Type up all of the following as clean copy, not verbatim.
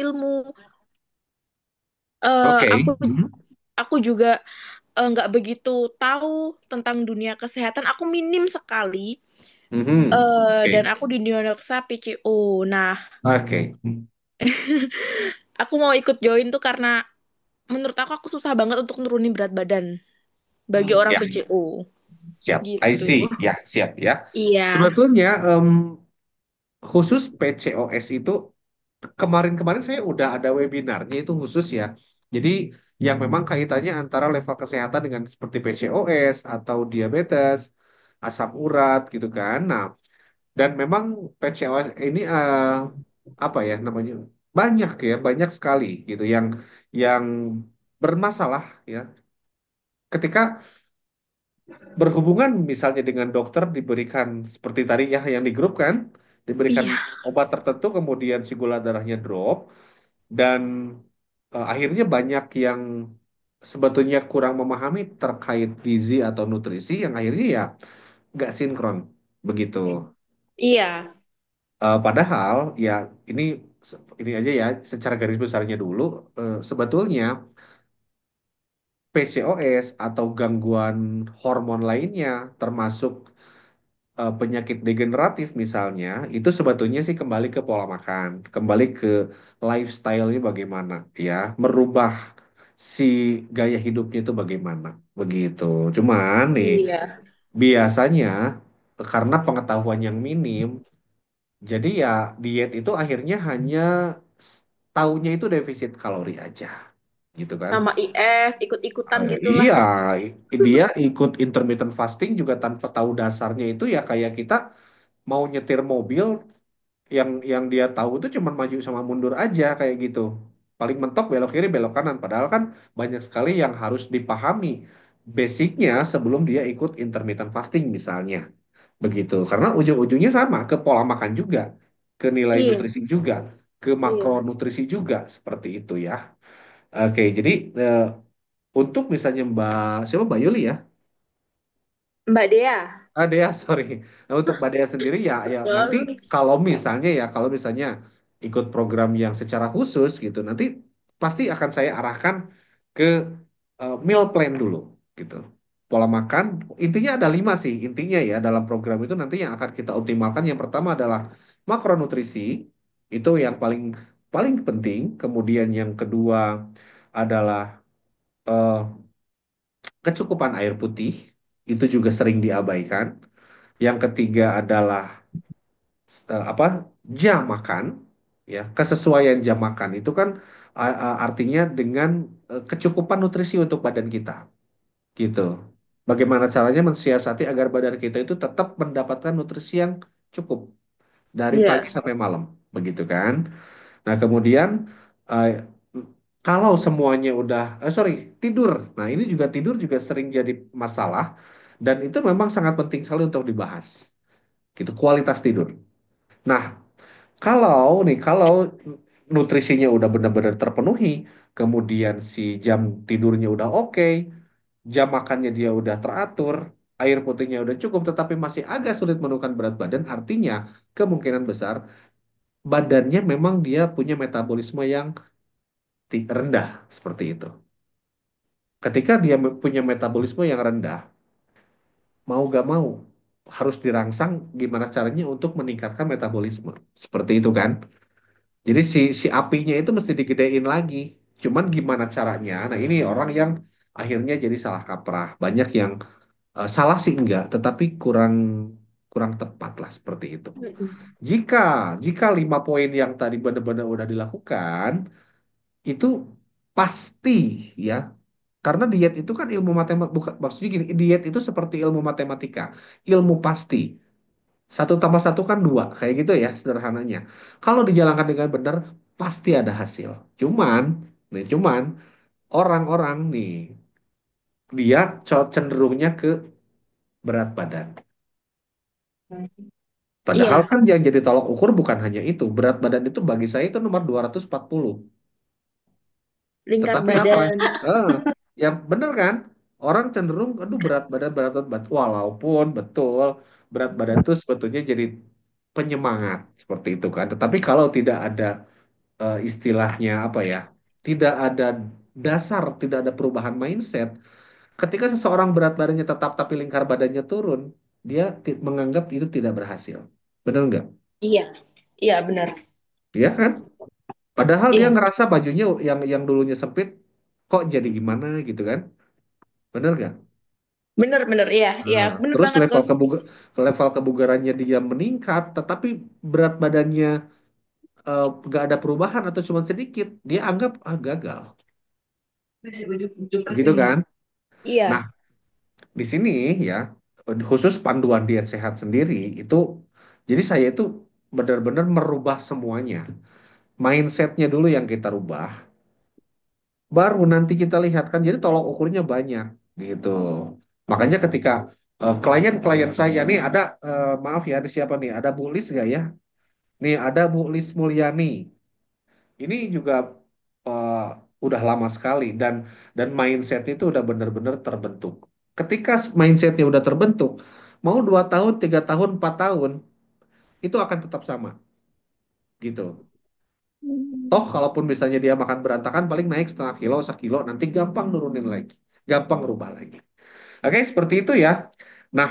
ilmu. Eh, Oke. aku juga nggak begitu tahu tentang dunia kesehatan. Aku minim sekali. Mhm. Dan Oke. aku di diagnosa PCO. Nah, Oke. aku mau ikut join tuh karena menurut aku susah banget untuk nurunin berat badan bagi orang Ya, PCO. siap. I Gitu. see. Ya, siap ya. Iya. Sebetulnya khusus PCOS itu kemarin-kemarin saya udah ada webinarnya itu khusus ya. Jadi yang memang kaitannya antara level kesehatan dengan seperti PCOS atau diabetes, asam urat gitu kan. Nah, dan memang PCOS ini apa ya namanya? Banyak ya, banyak sekali gitu yang bermasalah ya. Ketika berhubungan misalnya dengan dokter diberikan seperti tadi ya yang di grup kan, diberikan Iya. obat tertentu kemudian si gula darahnya drop dan akhirnya banyak yang sebetulnya kurang memahami terkait gizi atau nutrisi yang akhirnya ya nggak sinkron begitu. Iya. Padahal ya ini ini aja ya secara garis besarnya dulu sebetulnya PCOS atau gangguan hormon lainnya termasuk penyakit degeneratif misalnya, itu sebetulnya sih kembali ke pola makan, kembali ke lifestyle-nya bagaimana, ya, merubah si gaya hidupnya itu bagaimana, begitu. Cuman nih, Iya. biasanya karena pengetahuan yang minim, jadi ya diet itu akhirnya hanya s- taunya itu defisit kalori aja, gitu kan. Sama IF, ikut-ikutan gitulah. Iya, dia ikut intermittent fasting juga tanpa tahu dasarnya itu ya kayak kita mau nyetir mobil yang dia tahu itu cuma maju sama mundur aja kayak gitu. Paling mentok belok kiri belok kanan. Padahal kan banyak sekali yang harus dipahami basicnya sebelum dia ikut intermittent fasting misalnya. Begitu. Karena ujung-ujungnya sama ke pola makan juga, ke nilai Iya. nutrisi juga, ke Iya. makronutrisi juga seperti itu ya. Oke, jadi untuk misalnya siapa Mbak Yuli ya? Mbak Dea. Dea, sorry. Nah, untuk Mbak Dea sendiri ya, ya nanti Boleh. kalau misalnya ikut program yang secara khusus gitu, nanti pasti akan saya arahkan ke meal plan dulu, gitu. Pola makan, intinya ada 5 sih, intinya ya dalam program itu nanti yang akan kita optimalkan. Yang pertama adalah makronutrisi, itu yang paling paling penting. Kemudian yang kedua adalah eh, kecukupan air putih, itu juga sering diabaikan. Yang ketiga adalah apa jam makan, ya kesesuaian jam makan itu kan artinya dengan kecukupan nutrisi untuk badan kita, gitu. Bagaimana caranya mensiasati agar badan kita itu tetap mendapatkan nutrisi yang cukup dari pagi Iya. sampai malam, begitu kan? Nah kemudian eh, kalau semuanya udah, sorry, tidur. Nah ini juga tidur juga sering jadi masalah dan itu memang sangat penting sekali untuk dibahas, gitu. Kualitas tidur. Nah, kalau nutrisinya udah benar-benar terpenuhi, kemudian si jam tidurnya udah oke, jam makannya dia udah teratur, air putihnya udah cukup, tetapi masih agak sulit menurunkan berat badan, artinya kemungkinan besar badannya memang dia punya metabolisme yang rendah seperti itu. Ketika dia punya metabolisme yang rendah, mau gak mau harus dirangsang gimana caranya untuk meningkatkan metabolisme. Seperti itu kan? Jadi si apinya itu mesti digedein lagi. Cuman gimana caranya? Nah, ini orang yang akhirnya jadi salah kaprah. Banyak yang salah sih enggak, tetapi kurang kurang tepat lah seperti itu. Mm-mm. Jika jika 5 poin yang tadi benar-benar udah dilakukan, itu pasti ya. Karena diet itu kan ilmu matematika, bukan maksudnya gini, diet itu seperti ilmu matematika, ilmu pasti. Satu tambah satu kan dua, kayak gitu ya sederhananya. Kalau dijalankan dengan benar, pasti ada hasil. Cuman orang-orang nih, dia cenderungnya ke berat badan. Padahal Iya. kan yang jadi tolok ukur bukan hanya itu. Berat badan itu bagi saya itu nomor 240. Lingkar Tetapi apa? badan. Eh, yang benar kan? Orang cenderung, aduh berat badan. Walaupun betul, berat badan itu sebetulnya jadi penyemangat seperti itu kan. Tetapi kalau tidak ada istilahnya apa ya? Tidak ada dasar, tidak ada perubahan mindset. Ketika seseorang berat badannya tetap tapi lingkar badannya turun, dia menganggap itu tidak berhasil. Benar nggak? Iya, iya benar. Iya kan? Padahal dia Iya, ngerasa bajunya yang dulunya sempit, kok jadi gimana gitu kan? Benar nggak? benar-benar iya, iya Nah, benar terus banget Gus. level kebugarannya dia meningkat, tetapi berat badannya nggak ada perubahan atau cuma sedikit, dia anggap gagal, gitu kan? Nah, Iya. di sini ya khusus panduan diet sehat sendiri itu, jadi saya itu benar-benar merubah semuanya. Mindsetnya dulu yang kita rubah, baru nanti kita lihat kan. Jadi tolok ukurnya banyak gitu. Makanya ketika klien-klien saya nih ada maaf ya ada siapa nih? Ada Bu Lis nggak ya? Nih ada Bu Lis Mulyani. Ini juga eh, udah lama sekali dan mindset itu udah benar-benar terbentuk. Ketika mindsetnya udah terbentuk, mau 2 tahun, 3 tahun, 4 tahun itu akan tetap sama gitu. Toh kalaupun misalnya dia makan berantakan paling naik setengah kilo, 1 kilo, nanti gampang nurunin lagi, gampang rubah lagi. Oke, seperti itu ya. Nah,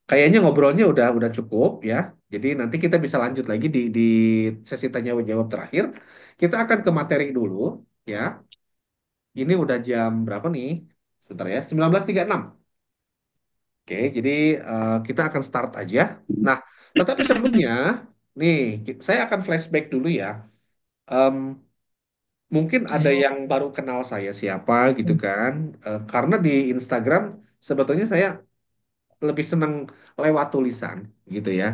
kayaknya ngobrolnya udah cukup ya. Jadi nanti kita bisa lanjut lagi di sesi tanya jawab terakhir. Kita akan ke materi dulu ya. Ini udah jam berapa nih? Sebentar ya, 19.36. Oke, jadi kita akan start aja. Nah, tetapi sebelumnya, nih, saya akan flashback dulu ya. Em, Mungkin ada yang baru kenal saya siapa gitu kan. Karena di Instagram sebetulnya saya lebih seneng lewat tulisan gitu ya.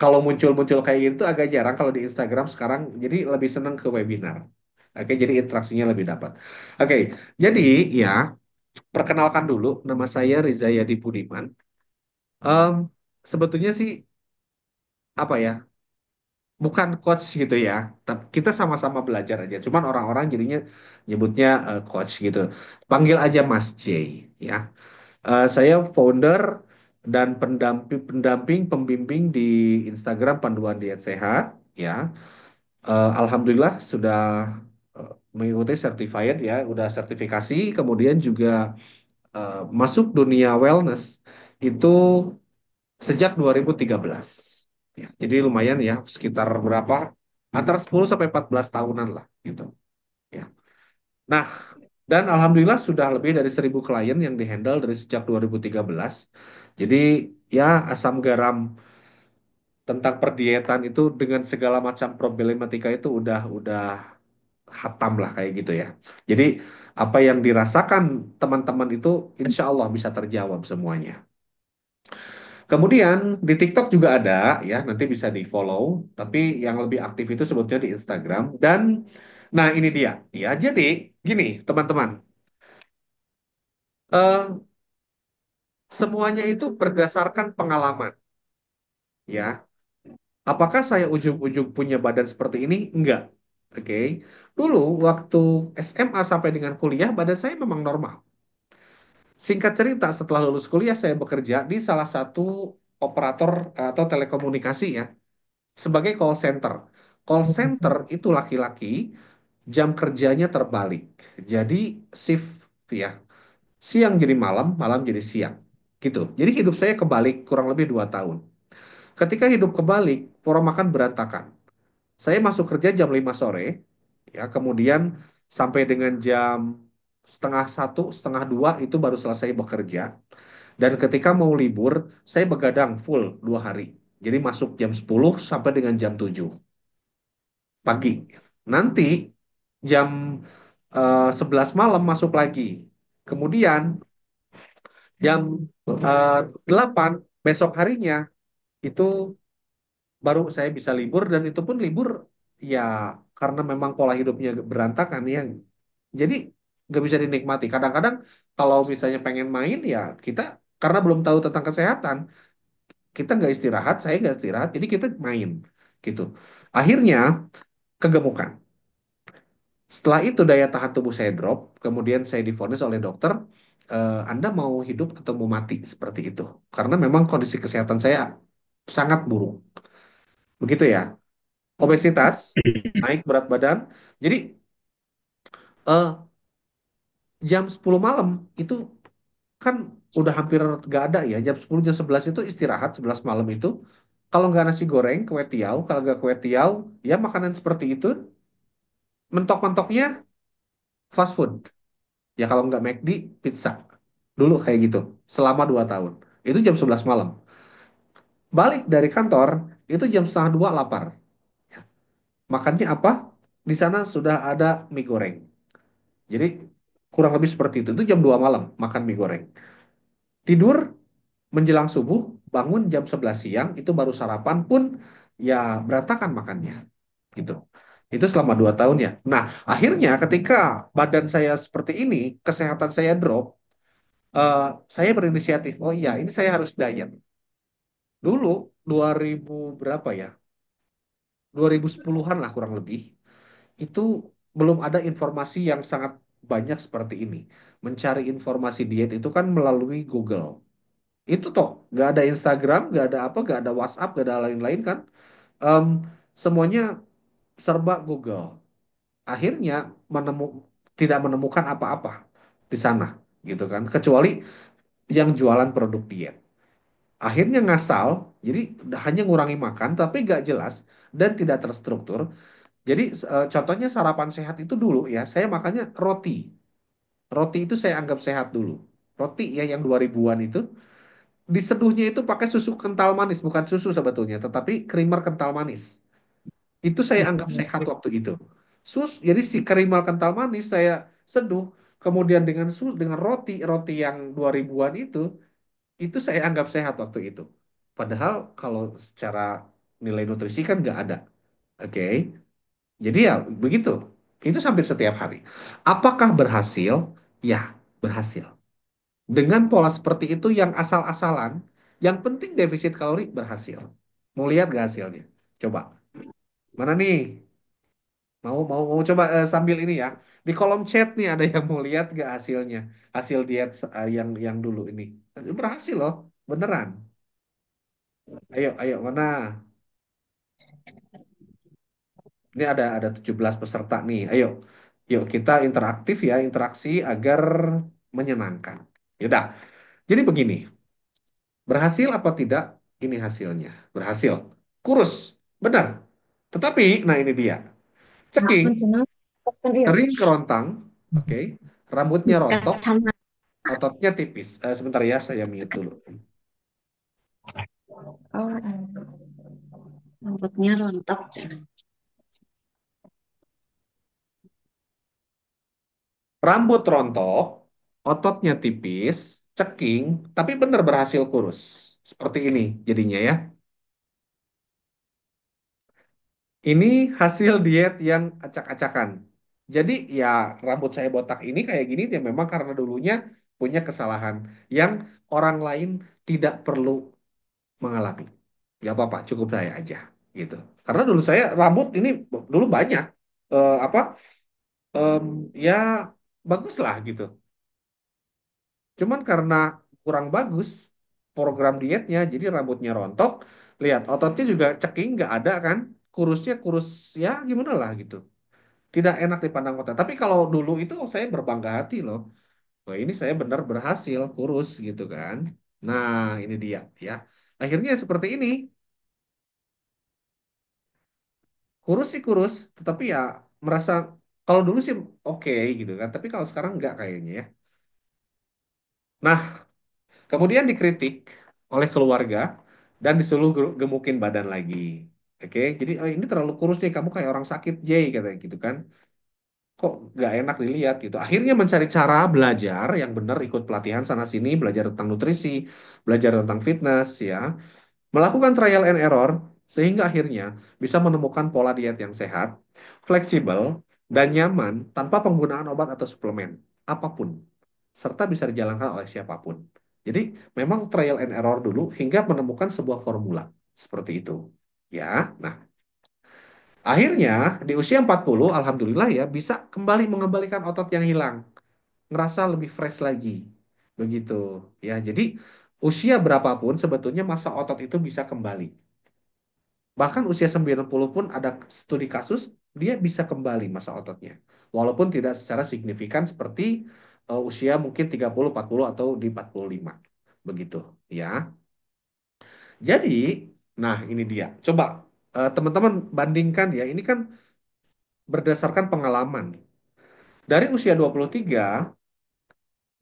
Kalau muncul-muncul kayak gitu agak jarang kalau di Instagram sekarang, jadi lebih seneng ke webinar. Oke, jadi interaksinya lebih dapat. Oke, jadi ya perkenalkan dulu, nama saya Riza Yadi Budiman. Em, Sebetulnya sih apa ya, bukan coach gitu ya, tapi kita sama-sama belajar aja. Cuman orang-orang jadinya nyebutnya coach gitu. Panggil aja Mas J ya. Saya founder dan pendamping pembimbing di Instagram Panduan Diet Sehat ya. Alhamdulillah sudah mengikuti certified ya, udah sertifikasi, kemudian juga masuk dunia wellness itu sejak 2013. Ya, jadi lumayan ya, sekitar berapa? Antara 10 sampai 14 tahunan lah gitu. Ya. Nah, dan alhamdulillah sudah lebih dari 1.000 klien yang dihandle dari sejak 2013. Jadi ya asam garam tentang perdietan itu dengan segala macam problematika itu udah hatam lah kayak gitu ya. Jadi apa yang dirasakan teman-teman itu insya Allah bisa terjawab semuanya. Kemudian di TikTok juga ada ya, nanti bisa di-follow. Tapi yang lebih aktif itu sebetulnya di Instagram. Dan nah ini dia ya. Jadi gini teman-teman, eh, semuanya itu berdasarkan pengalaman ya. Apakah saya ujung-ujung punya badan seperti ini? Enggak. Oke. Dulu waktu SMA sampai dengan kuliah badan saya memang normal. Singkat cerita, setelah lulus kuliah saya bekerja di salah satu operator atau telekomunikasi ya, sebagai call center. Call center itu laki-laki, jam kerjanya terbalik. Jadi shift ya, siang jadi malam, malam jadi siang. Gitu. Jadi hidup saya kebalik kurang lebih 2 tahun. Ketika hidup kebalik, pola makan berantakan. Saya masuk kerja jam 5 sore, ya, kemudian sampai dengan jam setengah 1, setengah 2 itu baru selesai bekerja. Dan ketika mau libur, saya begadang full 2 hari. Jadi masuk jam 10 sampai dengan jam 7 pagi. Nanti jam 11 malam masuk lagi. Kemudian jam 8 besok harinya itu baru saya bisa libur, dan itu pun libur ya karena memang pola hidupnya berantakan ya. Jadi nggak bisa dinikmati. Kadang-kadang kalau misalnya pengen main ya kita karena belum tahu tentang kesehatan, kita nggak istirahat, saya nggak istirahat, jadi kita main gitu. Akhirnya kegemukan. Setelah itu daya tahan tubuh saya drop, kemudian saya divonis oleh dokter, Anda mau hidup atau mau mati seperti itu. Karena memang kondisi kesehatan saya sangat buruk. Begitu ya. obesitas, naik berat badan. Jadi eh, jam 10 malam itu kan udah hampir gak ada ya. Jam 10 jam 11 itu istirahat, 11 malam itu. Kalau nggak nasi goreng, kue tiaw. Kalau nggak kue tiaw, ya makanan seperti itu. Mentok-mentoknya fast food. Ya kalau nggak McD, pizza. Dulu kayak gitu. Selama 2 tahun. Itu jam 11 malam. Balik dari kantor, itu jam setengah 2 lapar. Makannya apa? Di sana sudah ada mie goreng. Jadi kurang lebih seperti itu. Itu jam 2 malam makan mie goreng. Tidur menjelang subuh, bangun jam 11 siang, itu baru sarapan pun ya berantakan makannya. Gitu. Itu selama 2 tahun ya. Nah, akhirnya ketika badan saya seperti ini, kesehatan saya drop, eh, saya berinisiatif, oh iya, ini saya harus diet. Dulu 2000 berapa ya? 2010-an lah kurang lebih. Itu belum ada informasi yang sangat banyak seperti ini. Mencari informasi diet itu kan melalui Google. Itu toh, nggak ada Instagram, nggak ada apa, nggak ada WhatsApp, nggak ada lain-lain kan. Em, semuanya serba Google. Akhirnya menemu, tidak menemukan apa-apa di sana, gitu kan. Kecuali yang jualan produk diet. Akhirnya ngasal, jadi hanya ngurangi makan, tapi nggak jelas dan tidak terstruktur. Jadi contohnya sarapan sehat itu dulu ya, saya makannya roti. Roti itu saya anggap sehat dulu. Roti ya yang 2000-an itu diseduhnya itu pakai susu kental manis, bukan susu sebetulnya, tetapi creamer kental manis. Itu saya anggap sehat waktu itu. Jadi si creamer kental manis saya seduh, kemudian dengan dengan roti yang 2000-an itu saya anggap sehat waktu itu. Padahal kalau secara nilai nutrisi kan nggak ada. Oke. Jadi ya begitu. Itu hampir setiap hari. Apakah berhasil? Ya, berhasil. Dengan pola seperti itu yang asal-asalan, yang penting defisit kalori berhasil. Mau lihat gak hasilnya? Coba. Mana nih? Mau coba sambil ini ya. Di kolom chat nih ada yang mau lihat gak hasilnya? Hasil diet yang dulu ini. Berhasil loh, beneran. Ayo, ayo mana? Ini ada 17 peserta nih. Ayo. Yuk kita interaktif ya, interaksi agar menyenangkan. Yaudah. Jadi begini, berhasil apa tidak? Ini hasilnya. Berhasil. Kurus. Benar. Tetapi, nah ini dia. Ceking, kering kerontang, oke. Rambutnya rontok, Sama. ototnya tipis. Sebentar ya, saya mute dulu. Oh, rambutnya rontok. Rambut rontok, ototnya tipis, ceking, tapi benar berhasil kurus. Seperti ini jadinya ya. Ini hasil diet yang acak-acakan. Jadi ya rambut saya botak ini kayak gini ya memang karena dulunya punya kesalahan yang orang lain tidak perlu mengalami. Gak apa-apa, cukup saya aja gitu. Karena dulu saya rambut ini dulu banyak apa em, ya bagus lah gitu. Cuman karena kurang bagus program dietnya, jadi rambutnya rontok, lihat ototnya juga ceking nggak ada kan, kurusnya kurus ya gimana lah gitu. Tidak enak dipandang mata. Tapi kalau dulu itu saya berbangga hati loh. Wah ini saya benar berhasil kurus gitu kan. Nah ini dia ya. Akhirnya seperti ini. Kurus sih kurus, tetapi ya merasa kalau dulu sih oke gitu kan. Tapi kalau sekarang nggak kayaknya ya. Nah kemudian dikritik oleh keluarga dan disuruh gemukin badan lagi. Oke, jadi "Oh, ini terlalu kurus nih, kamu kayak orang sakit, Jay," katanya gitu kan. Kok nggak enak dilihat gitu. Akhirnya mencari cara belajar yang benar, ikut pelatihan sana sini, belajar tentang nutrisi, belajar tentang fitness ya, melakukan trial and error sehingga akhirnya bisa menemukan pola diet yang sehat, fleksibel, dan nyaman tanpa penggunaan obat atau suplemen apapun, serta bisa dijalankan oleh siapapun. Jadi memang trial and error dulu hingga menemukan sebuah formula seperti itu. Ya, nah akhirnya di usia 40, alhamdulillah ya bisa kembali mengembalikan otot yang hilang, ngerasa lebih fresh lagi. Begitu. Ya, jadi usia berapapun sebetulnya masa otot itu bisa kembali. Bahkan usia 90 pun ada studi kasus dia bisa kembali masa ototnya. Walaupun tidak secara signifikan seperti usia mungkin 30, 40 atau di 45. Begitu, ya. Jadi, nah ini dia. Coba teman-teman bandingkan ya. Ini kan berdasarkan pengalaman. Dari usia 23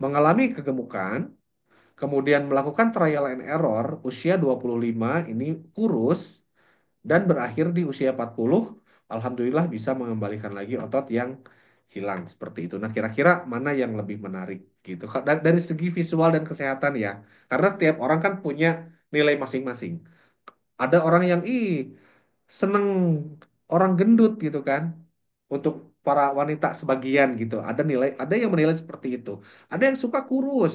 mengalami kegemukan, kemudian melakukan trial and error, usia 25 ini kurus, dan berakhir di usia 40, alhamdulillah bisa mengembalikan lagi otot yang hilang seperti itu. Nah, kira-kira mana yang lebih menarik gitu? Dari segi visual dan kesehatan ya. Karena tiap orang kan punya nilai masing-masing. Ada orang yang seneng orang gendut gitu kan. Untuk para wanita sebagian gitu. Ada yang menilai seperti itu. Ada yang suka kurus.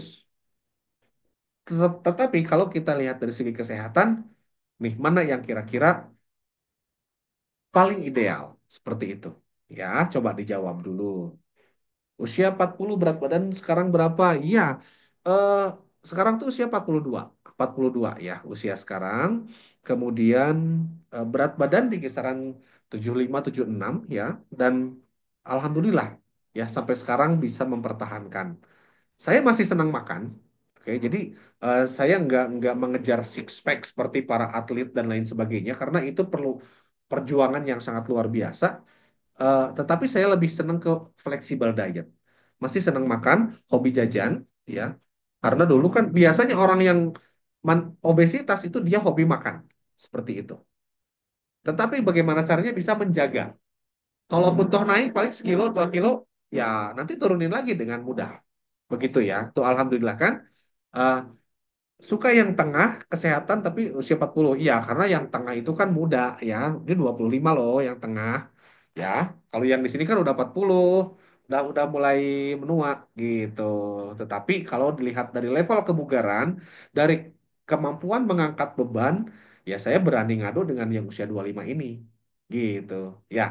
Tetapi kalau kita lihat dari segi kesehatan, nih mana yang kira-kira paling ideal seperti itu. Ya, coba dijawab dulu. Usia 40 berat badan sekarang berapa? Iya, eh, sekarang tuh usia 42. 42 ya usia sekarang. Kemudian berat badan di kisaran 75 enam ya. Dan alhamdulillah ya sampai sekarang bisa mempertahankan. Saya masih senang makan. Oke, jadi saya nggak mengejar six pack seperti para atlet dan lain sebagainya karena itu perlu perjuangan yang sangat luar biasa. Tetapi saya lebih senang ke flexible diet. Masih senang makan, hobi jajan, ya. Karena dulu kan biasanya orang yang obesitas itu dia hobi makan, seperti itu. Tetapi bagaimana caranya bisa menjaga? Kalaupun toh naik paling sekilo, 2 kilo, ya nanti turunin lagi dengan mudah. Begitu ya. Tuh alhamdulillah kan. Eh, Suka yang tengah kesehatan tapi usia 40. Iya, karena yang tengah itu kan muda ya. Dia 25 loh yang tengah. Ya, kalau yang di sini kan udah 40, udah mulai menua gitu. Tetapi kalau dilihat dari level kebugaran, dari kemampuan mengangkat beban, ya saya berani ngadu dengan yang usia 25 ini. Gitu. Ya.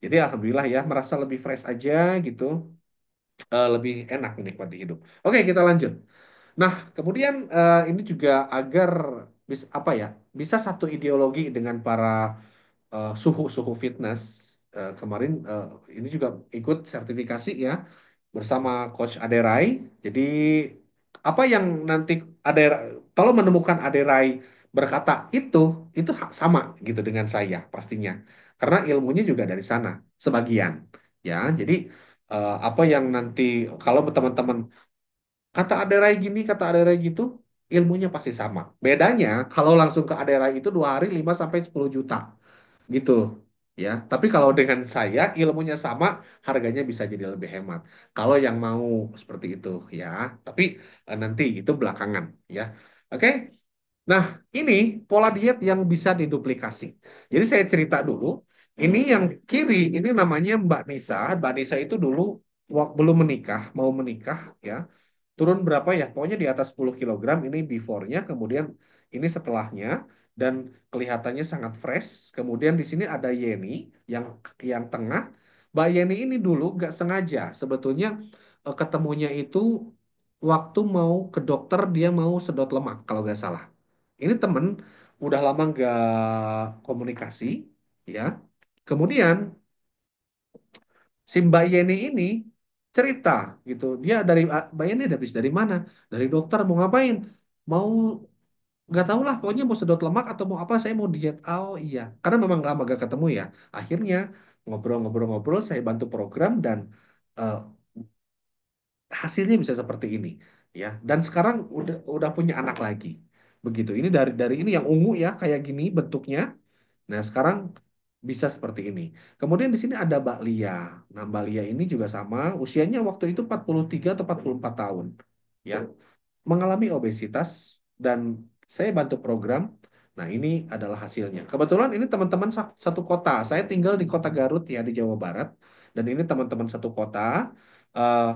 Jadi alhamdulillah ya merasa lebih fresh aja gitu, lebih enak menikmati hidup. Oke, kita lanjut. Nah, kemudian ini juga agar apa ya, bisa satu ideologi dengan para suhu-suhu fitness. Kemarin ini juga ikut sertifikasi ya bersama Coach Aderai. Jadi apa yang nanti Aderai, kalau menemukan Aderai berkata itu sama gitu dengan saya pastinya. Karena ilmunya juga dari sana sebagian. Ya, jadi apa yang nanti kalau teman-teman kata Aderai gini, kata Aderai gitu, ilmunya pasti sama. Bedanya kalau langsung ke Aderai itu 2 hari 5 sampai 10 juta gitu. Ya, tapi kalau dengan saya ilmunya sama, harganya bisa jadi lebih hemat. Kalau yang mau seperti itu ya, tapi nanti itu belakangan ya. Oke. Nah, ini pola diet yang bisa diduplikasi. Jadi saya cerita dulu. Ini yang kiri, ini namanya Mbak Nisa. Mbak Nisa itu dulu belum menikah, mau menikah ya, turun berapa ya? Pokoknya di atas 10 kilogram ini before-nya, kemudian ini setelahnya dan kelihatannya sangat fresh. Kemudian di sini ada Yeni yang tengah. Mbak Yeni ini dulu nggak sengaja sebetulnya ketemunya itu waktu mau ke dokter dia mau sedot lemak kalau nggak salah. Ini temen udah lama nggak komunikasi ya. Kemudian si Mbak Yeni ini cerita gitu. Dia dari Mbak Yeni habis dari mana? Dari dokter mau ngapain? Mau nggak tahu lah. Pokoknya mau sedot lemak atau mau apa? Saya mau diet. Oh iya, karena memang lama gak ketemu ya. Akhirnya ngobrol-ngobrol-ngobrol, saya bantu program dan eh, hasilnya bisa seperti ini ya. Dan sekarang udah punya anak lagi. Begitu. Ini dari ini yang ungu ya kayak gini bentuknya. Nah, sekarang bisa seperti ini. Kemudian di sini ada Mbak Lia. Nah, Mbak Lia ini juga sama, usianya waktu itu 43 atau 44 tahun. Ya, mengalami obesitas dan saya bantu program. Nah, ini adalah hasilnya. Kebetulan ini teman-teman satu kota. Saya tinggal di kota Garut ya, di Jawa Barat. Dan ini teman-teman satu kota. Eh,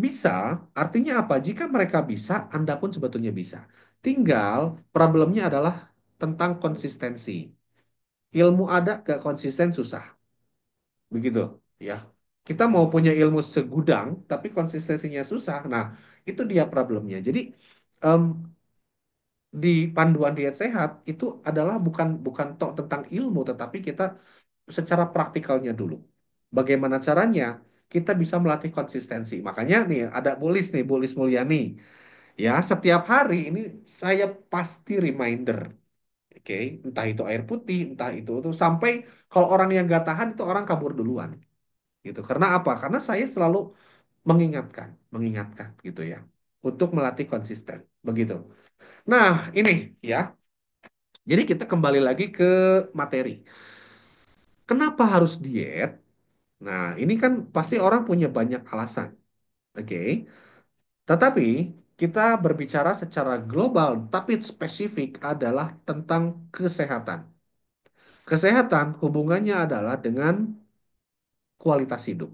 Bisa, artinya apa? Jika mereka bisa, Anda pun sebetulnya bisa. Tinggal problemnya adalah tentang konsistensi. Ilmu ada, gak konsisten susah. Begitu, ya. Kita mau punya ilmu segudang, tapi konsistensinya susah. Nah, itu dia problemnya. Jadi, em, di panduan diet sehat itu adalah bukan bukan tok tentang ilmu, tetapi kita secara praktikalnya dulu. Bagaimana caranya kita bisa melatih konsistensi. Makanya nih ada Bulis Mulyani. Ya, setiap hari ini saya pasti reminder. Oke, entah itu air putih, entah itu sampai kalau orang yang nggak tahan itu orang kabur duluan gitu. Karena apa? Karena saya selalu mengingatkan gitu ya, untuk melatih konsisten. Begitu. Nah, ini ya. Jadi kita kembali lagi ke materi. Kenapa harus diet? Nah, ini kan pasti orang punya banyak alasan. Oke. Tetapi kita berbicara secara global, tapi spesifik adalah tentang kesehatan. Kesehatan hubungannya adalah dengan kualitas hidup.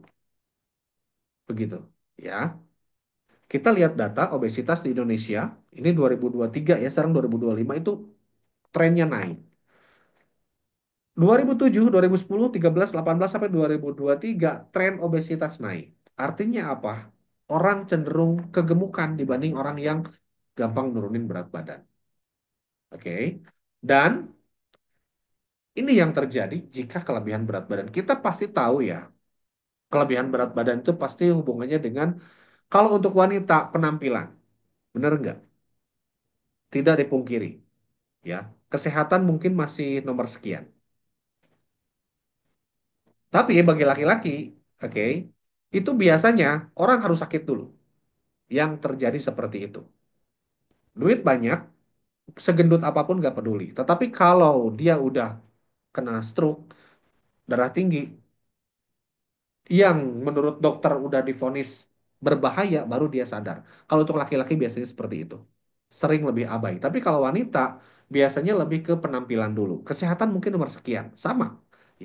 Begitu. Ya. Kita lihat data obesitas di Indonesia, ini 2023 ya, sekarang 2025 itu trennya naik. 2007, 2010, 13, 18 sampai 2023 tren obesitas naik. Artinya apa? Orang cenderung kegemukan dibanding orang yang gampang nurunin berat badan. Oke. Dan ini yang terjadi jika kelebihan berat badan. Kita pasti tahu ya, kelebihan berat badan itu pasti hubungannya dengan kalau untuk wanita penampilan. Benar nggak? Tidak dipungkiri. Ya, kesehatan mungkin masih nomor sekian. Tapi bagi laki-laki, oke, itu biasanya orang harus sakit dulu. Yang terjadi seperti itu. Duit banyak, segendut apapun nggak peduli. Tetapi kalau dia udah kena stroke, darah tinggi, yang menurut dokter udah divonis berbahaya, baru dia sadar. Kalau untuk laki-laki biasanya seperti itu. Sering lebih abai. Tapi kalau wanita, biasanya lebih ke penampilan dulu. Kesehatan mungkin nomor sekian. Sama.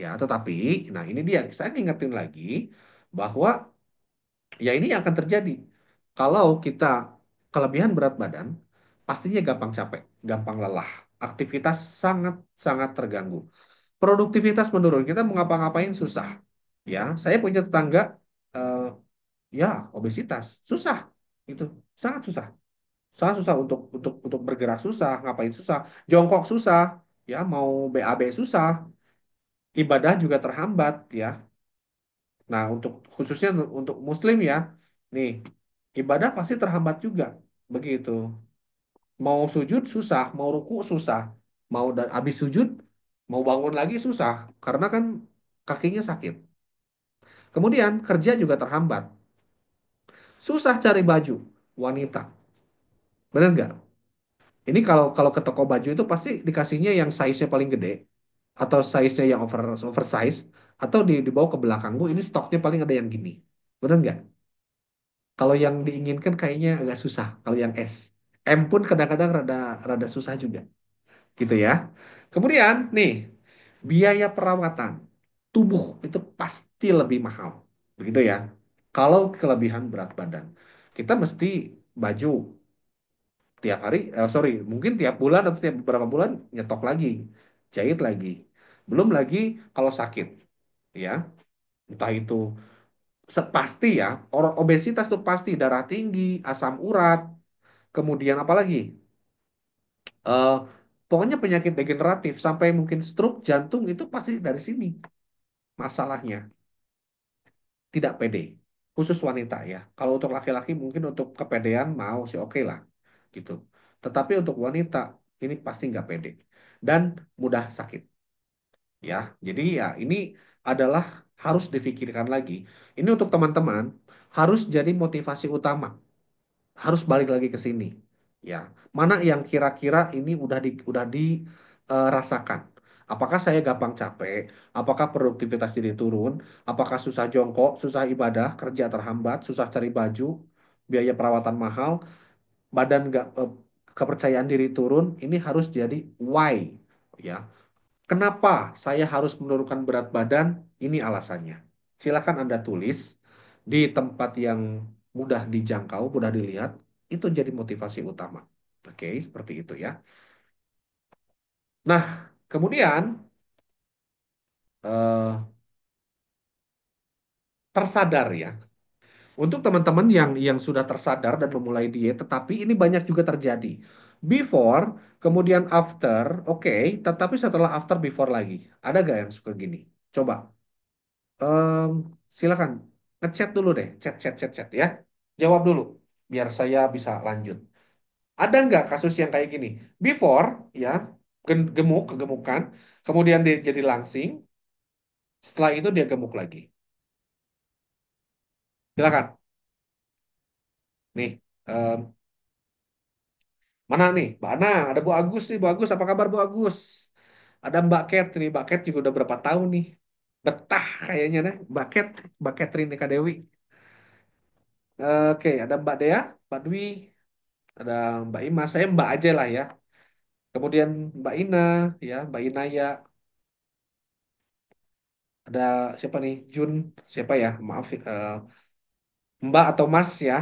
Ya, tetapi, nah ini dia. Saya ingetin lagi bahwa ya ini yang akan terjadi. Kalau kita kelebihan berat badan, pastinya gampang capek, gampang lelah. Aktivitas sangat-sangat terganggu. Produktivitas menurun. Kita mau ngapa-ngapain susah. Ya, saya punya tetangga, eh, ya obesitas, susah. Itu sangat susah. Sangat susah untuk bergerak susah, ngapain susah, jongkok susah, ya mau BAB susah, ibadah juga terhambat, ya. Nah, untuk khususnya untuk Muslim ya, nih ibadah pasti terhambat juga, begitu. Mau sujud susah, mau ruku susah, mau habis sujud mau bangun lagi susah, karena kan kakinya sakit. Kemudian kerja juga terhambat, susah cari baju wanita, bener nggak? Ini kalau kalau ke toko baju itu pasti dikasihnya yang size-nya paling gede atau size-nya yang oversize atau dibawa ke belakang. Bu, ini stoknya paling ada yang gini. Bener nggak? Kalau yang diinginkan kayaknya agak susah. Kalau yang S. M pun kadang-kadang rada rada susah juga. Gitu ya. Kemudian nih, biaya perawatan tubuh itu pasti lebih mahal. Begitu ya. Kalau kelebihan berat badan. Kita mesti baju tiap hari, sorry, mungkin tiap bulan atau tiap beberapa bulan nyetok lagi, jahit lagi. Belum lagi kalau sakit, ya. Entah itu pasti ya, orang obesitas tuh pasti darah tinggi, asam urat, kemudian apa lagi? Eh, pokoknya penyakit degeneratif sampai mungkin stroke, jantung itu pasti dari sini masalahnya. Tidak pede, khusus wanita ya. Kalau untuk laki-laki mungkin untuk kepedean mau sih oke lah, gitu. Tetapi untuk wanita ini pasti nggak pede dan mudah sakit. Ya, jadi ya ini adalah harus difikirkan lagi. Ini untuk teman-teman harus jadi motivasi utama, harus balik lagi ke sini. Ya, mana yang kira-kira ini udah dirasakan? Apakah saya gampang capek? Apakah produktivitas jadi turun? Apakah susah jongkok, susah ibadah, kerja terhambat, susah cari baju, biaya perawatan mahal, badan nggak kepercayaan diri turun? Ini harus jadi why, ya. Kenapa saya harus menurunkan berat badan? Ini alasannya. Silakan Anda tulis di tempat yang mudah dijangkau, mudah dilihat. Itu jadi motivasi utama. Oke, seperti itu ya. Nah, kemudian eh, tersadar ya. Untuk teman-teman yang sudah tersadar dan memulai diet, tetapi ini banyak juga terjadi. Before, kemudian after, oke, tetapi setelah after before lagi. Ada gak yang suka gini? Coba, Em, silakan ngechat dulu deh, chat ya. Jawab dulu, biar saya bisa lanjut. Ada nggak kasus yang kayak gini? Before, ya, gemuk, kegemukan, kemudian dia jadi langsing, setelah itu dia gemuk lagi. Silakan. Nih, em, mana nih? Mbak Ana, ada Bu Agus nih. Bu Agus, apa kabar Bu Agus? Ada Mbak Cat nih. Mbak Cat juga udah berapa tahun nih? Betah kayaknya nih. Mbak Catherine Eka Dewi. Oke, ada Mbak Dea, Mbak Dwi, ada Mbak Ima. Saya Mbak aja lah ya. Kemudian Mbak Ina, ya, Mbak Inaya. Ada siapa nih? Jun, siapa ya? Maaf, Mbak atau Mas ya.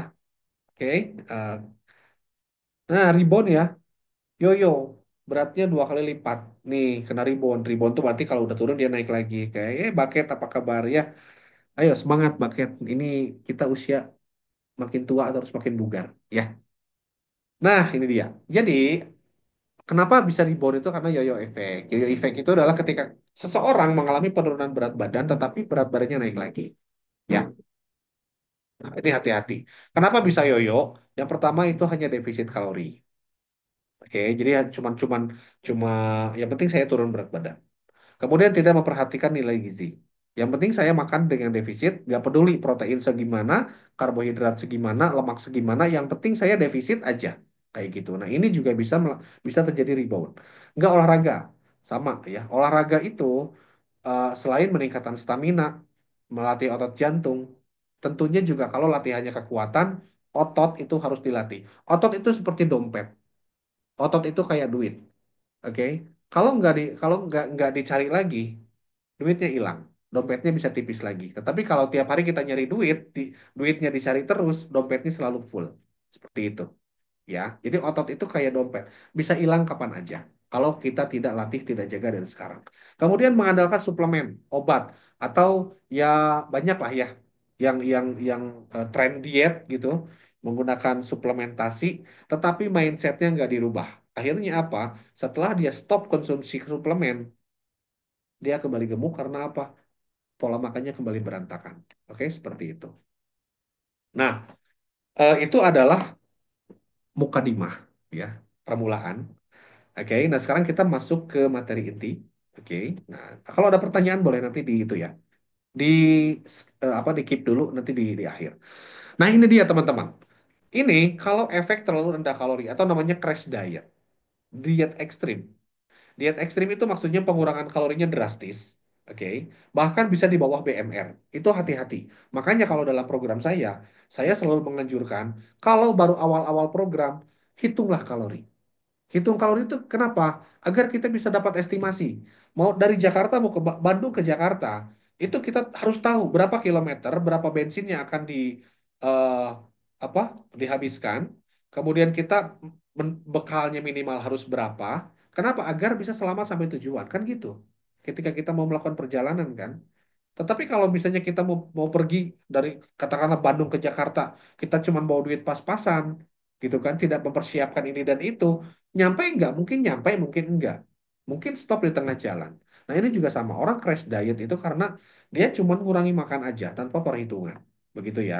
Oke. eh, nah, rebound ya. Yoyo, beratnya 2 kali lipat. Nih, kena rebound. Rebound tuh berarti kalau udah turun dia naik lagi. Kayak, Bucket apa kabar ya? Ayo semangat Bucket. Ini kita usia makin tua atau harus makin bugar, ya. Nah, ini dia. Jadi, kenapa bisa rebound itu karena yoyo efek. Yoyo efek itu adalah ketika seseorang mengalami penurunan berat badan, tetapi berat badannya naik lagi. Ya, nah, ini hati-hati. Kenapa bisa yoyo? Yang pertama itu hanya defisit kalori. Oke, jadi ya cuma yang penting saya turun berat badan. Kemudian tidak memperhatikan nilai gizi. Yang penting saya makan dengan defisit, nggak peduli protein segimana, karbohidrat segimana, lemak segimana, yang penting saya defisit aja. Kayak gitu. Nah, ini juga bisa terjadi rebound. Nggak olahraga. Sama ya. Olahraga itu selain meningkatkan stamina, melatih otot jantung, tentunya juga kalau latihannya kekuatan, otot itu harus dilatih. Otot itu seperti dompet. Otot itu kayak duit. Oke, kalau nggak dicari lagi, duitnya hilang, dompetnya bisa tipis lagi. Tetapi kalau tiap hari kita nyari duit, duitnya dicari terus, dompetnya selalu full. Seperti itu, ya. Jadi otot itu kayak dompet, bisa hilang kapan aja. Kalau kita tidak latih, tidak jaga dari sekarang. Kemudian mengandalkan suplemen, obat, atau ya banyak lah ya, yang tren diet gitu, menggunakan suplementasi, tetapi mindsetnya nggak dirubah. Akhirnya apa? Setelah dia stop konsumsi suplemen, dia kembali gemuk karena apa? Pola makannya kembali berantakan. Oke, seperti itu. Nah, itu adalah mukadimah, ya, permulaan. Oke, nah sekarang kita masuk ke materi inti. Oke, nah kalau ada pertanyaan boleh nanti di itu ya, di apa di keep dulu nanti di akhir. Nah ini dia teman-teman. Ini kalau efek terlalu rendah kalori atau namanya crash diet, diet ekstrim. Diet ekstrim itu maksudnya pengurangan kalorinya drastis, oke? Bahkan bisa di bawah BMR. Itu hati-hati. Makanya kalau dalam program saya selalu menganjurkan kalau baru awal-awal program, hitunglah kalori. Hitung kalori itu kenapa? Agar kita bisa dapat estimasi. Mau dari Jakarta mau ke Bandung ke Jakarta, itu kita harus tahu berapa kilometer, berapa bensin yang akan eh, apa dihabiskan. Kemudian kita bekalnya minimal harus berapa? Kenapa? Agar bisa selamat sampai tujuan, kan gitu. Ketika kita mau melakukan perjalanan kan. Tetapi kalau misalnya kita mau pergi dari katakanlah Bandung ke Jakarta, kita cuma bawa duit pas-pasan, gitu kan, tidak mempersiapkan ini dan itu, nyampe enggak? Mungkin nyampe, mungkin enggak. Mungkin stop di tengah jalan. Nah ini juga sama, orang crash diet itu karena dia cuma ngurangi makan aja tanpa perhitungan. Begitu ya.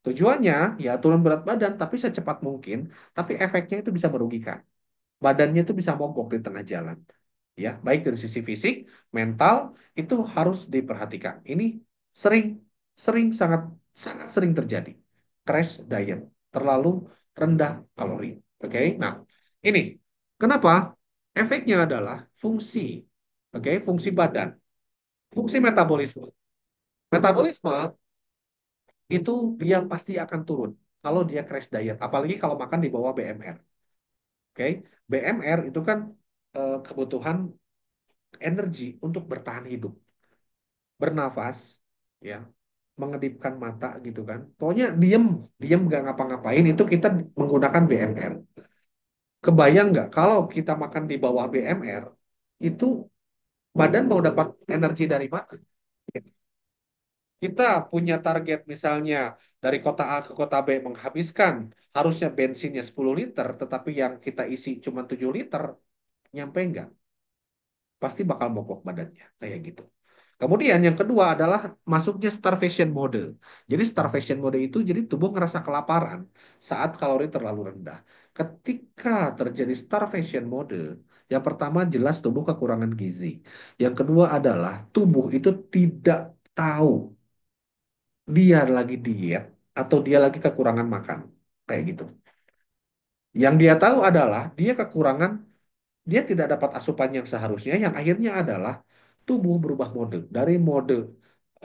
Tujuannya ya turun berat badan tapi secepat mungkin, tapi efeknya itu bisa merugikan. Badannya itu bisa mogok di tengah jalan. Ya, baik dari sisi fisik, mental itu harus diperhatikan. Ini sering sering sangat sangat sering terjadi. Crash diet, terlalu rendah kalori. Oke. Nah, ini kenapa? Efeknya adalah fungsi. Oke, fungsi badan, fungsi metabolisme. Metabolisme itu dia pasti akan turun kalau dia crash diet, apalagi kalau makan di bawah BMR. Oke, BMR itu kan kebutuhan energi untuk bertahan hidup, bernafas, ya, mengedipkan mata gitu kan. Pokoknya diem, diem nggak ngapa-ngapain itu kita menggunakan BMR. Kebayang nggak kalau kita makan di bawah BMR, itu badan mau dapat energi dari mana? kita punya target misalnya dari kota A ke kota B menghabiskan harusnya bensinnya 10 liter, tetapi yang kita isi cuma 7 liter, nyampe nggak? Pasti bakal mogok badannya, kayak gitu. Kemudian yang kedua adalah masuknya starvation mode. Jadi starvation mode itu jadi tubuh ngerasa kelaparan saat kalori terlalu rendah. Ketika terjadi starvation mode, yang pertama jelas tubuh kekurangan gizi. Yang kedua adalah tubuh itu tidak tahu dia lagi diet atau dia lagi kekurangan makan. Kayak gitu. Yang dia tahu adalah dia kekurangan, dia tidak dapat asupan yang seharusnya, yang akhirnya adalah tubuh berubah mode dari mode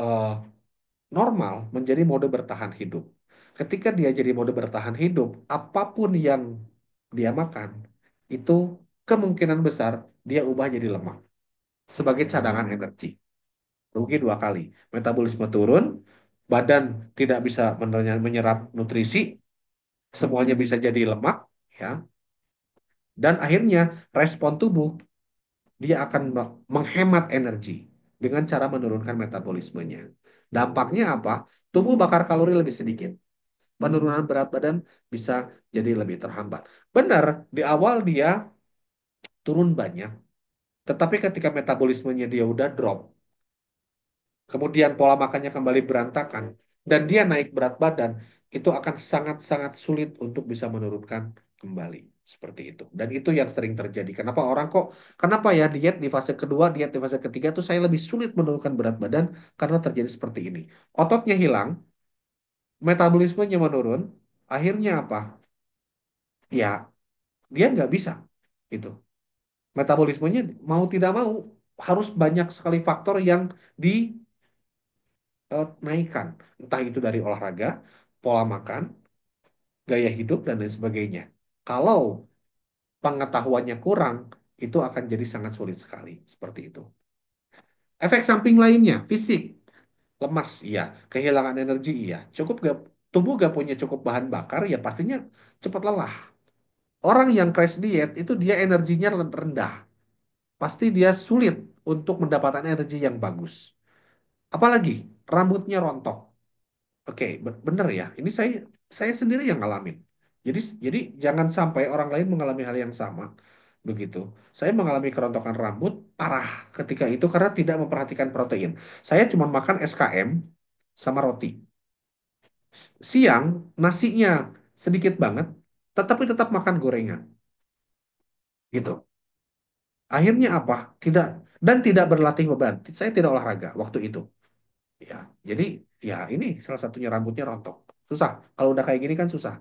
eh, normal menjadi mode bertahan hidup. Ketika dia jadi mode bertahan hidup, apapun yang dia makan, itu kemungkinan besar dia ubah jadi lemak sebagai cadangan energi. Rugi dua kali. Metabolisme turun, badan tidak bisa menyerap nutrisi, semuanya bisa jadi lemak, ya. Dan akhirnya respon tubuh dia akan menghemat energi dengan cara menurunkan metabolismenya. Dampaknya apa? Tubuh bakar kalori lebih sedikit. Penurunan berat badan bisa jadi lebih terhambat. Benar, di awal dia turun banyak, tetapi ketika metabolismenya dia udah drop, kemudian pola makannya kembali berantakan, dan dia naik berat badan, itu akan sangat-sangat sulit untuk bisa menurunkan kembali. Seperti itu. Dan itu yang sering terjadi. Kenapa orang kok, kenapa ya diet di fase kedua, diet di fase ketiga itu saya lebih sulit menurunkan berat badan karena terjadi seperti ini. Ototnya hilang, metabolismenya menurun, akhirnya apa? Ya, dia nggak bisa. Itu. Metabolismenya mau tidak mau harus banyak sekali faktor yang dinaikkan. Entah itu dari olahraga, pola makan, gaya hidup, dan lain sebagainya. Kalau pengetahuannya kurang, itu akan jadi sangat sulit sekali. Seperti itu. Efek samping lainnya, fisik, lemas, iya. Kehilangan energi, iya. Tubuh gak punya cukup bahan bakar, ya pastinya cepat lelah. Orang yang crash diet, itu dia energinya rendah. Pasti dia sulit untuk mendapatkan energi yang bagus. Apalagi rambutnya rontok. Oke, bener ya. Ini saya sendiri yang ngalamin. Jadi jangan sampai orang lain mengalami hal yang sama. Begitu. Saya mengalami kerontokan rambut parah ketika itu karena tidak memperhatikan protein. Saya cuma makan SKM sama roti. Siang nasinya sedikit banget, tetapi tetap makan gorengan. Gitu. Akhirnya apa? Tidak, dan tidak berlatih beban. Saya tidak olahraga waktu itu. Ya, jadi ya ini salah satunya rambutnya rontok. Susah. Kalau udah kayak gini kan susah.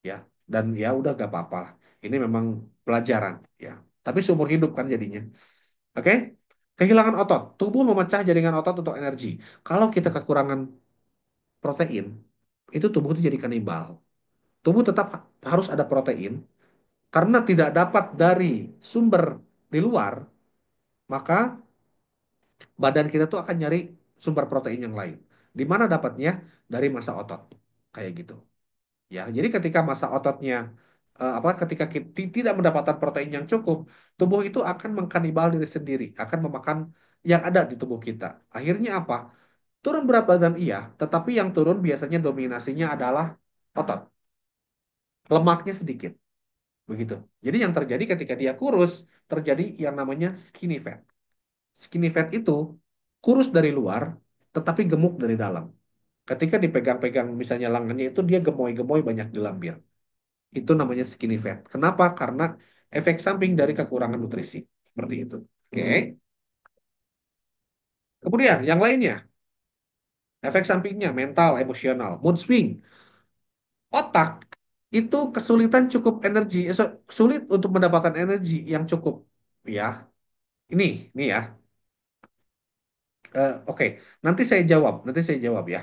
Ya, dan ya udah gak apa-apa lah. Ini memang pelajaran. Ya, tapi seumur hidup kan jadinya. Oke? Kehilangan otot. Tubuh memecah jaringan otot untuk energi. Kalau kita kekurangan protein, itu tubuh itu jadi kanibal. Tubuh tetap harus ada protein. Karena tidak dapat dari sumber di luar, maka badan kita tuh akan nyari sumber protein yang lain. Di mana dapatnya? Dari massa otot. Kayak gitu. Ya, jadi ketika massa ototnya ketika kita tidak mendapatkan protein yang cukup, tubuh itu akan mengkanibal diri sendiri, akan memakan yang ada di tubuh kita. Akhirnya apa? Turun berat badan iya, tetapi yang turun biasanya dominasinya adalah otot. Lemaknya sedikit, begitu. Jadi yang terjadi ketika dia kurus, terjadi yang namanya skinny fat. Skinny fat itu kurus dari luar, tetapi gemuk dari dalam. Ketika dipegang-pegang misalnya lengannya itu dia gemoy-gemoy banyak gelambir. Itu namanya skinny fat. Kenapa? Karena efek samping dari kekurangan nutrisi. Seperti itu. Oke. Kemudian yang lainnya, efek sampingnya mental, emosional, mood swing. Otak itu kesulitan cukup energi, sulit untuk mendapatkan energi yang cukup. Ya, ini ya. Oke, nanti saya jawab ya.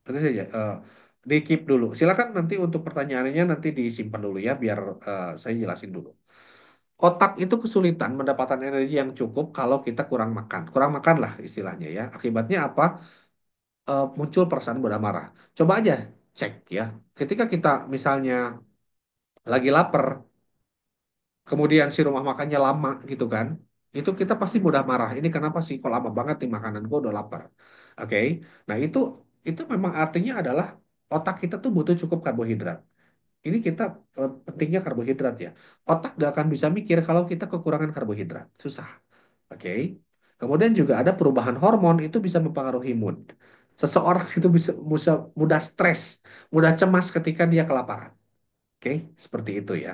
Nanti saya di keep dulu. Silakan nanti untuk pertanyaannya nanti disimpan dulu ya, biar saya jelasin dulu. Otak itu kesulitan mendapatkan energi yang cukup kalau kita kurang makan. Kurang makan lah istilahnya ya. Akibatnya apa? Muncul perasaan mudah marah. Coba aja cek ya. Ketika kita misalnya lagi lapar, kemudian si rumah makannya lama gitu kan, itu kita pasti mudah marah. Ini kenapa sih kok lama banget nih makanan gue udah lapar. Oke. Nah itu itu memang artinya adalah otak kita tuh butuh cukup karbohidrat. Ini kita pentingnya karbohidrat ya. Otak gak akan bisa mikir kalau kita kekurangan karbohidrat. Susah. Oke. Kemudian juga ada perubahan hormon itu bisa mempengaruhi mood. Seseorang itu bisa mudah stres, mudah cemas ketika dia kelaparan. Oke, seperti itu ya.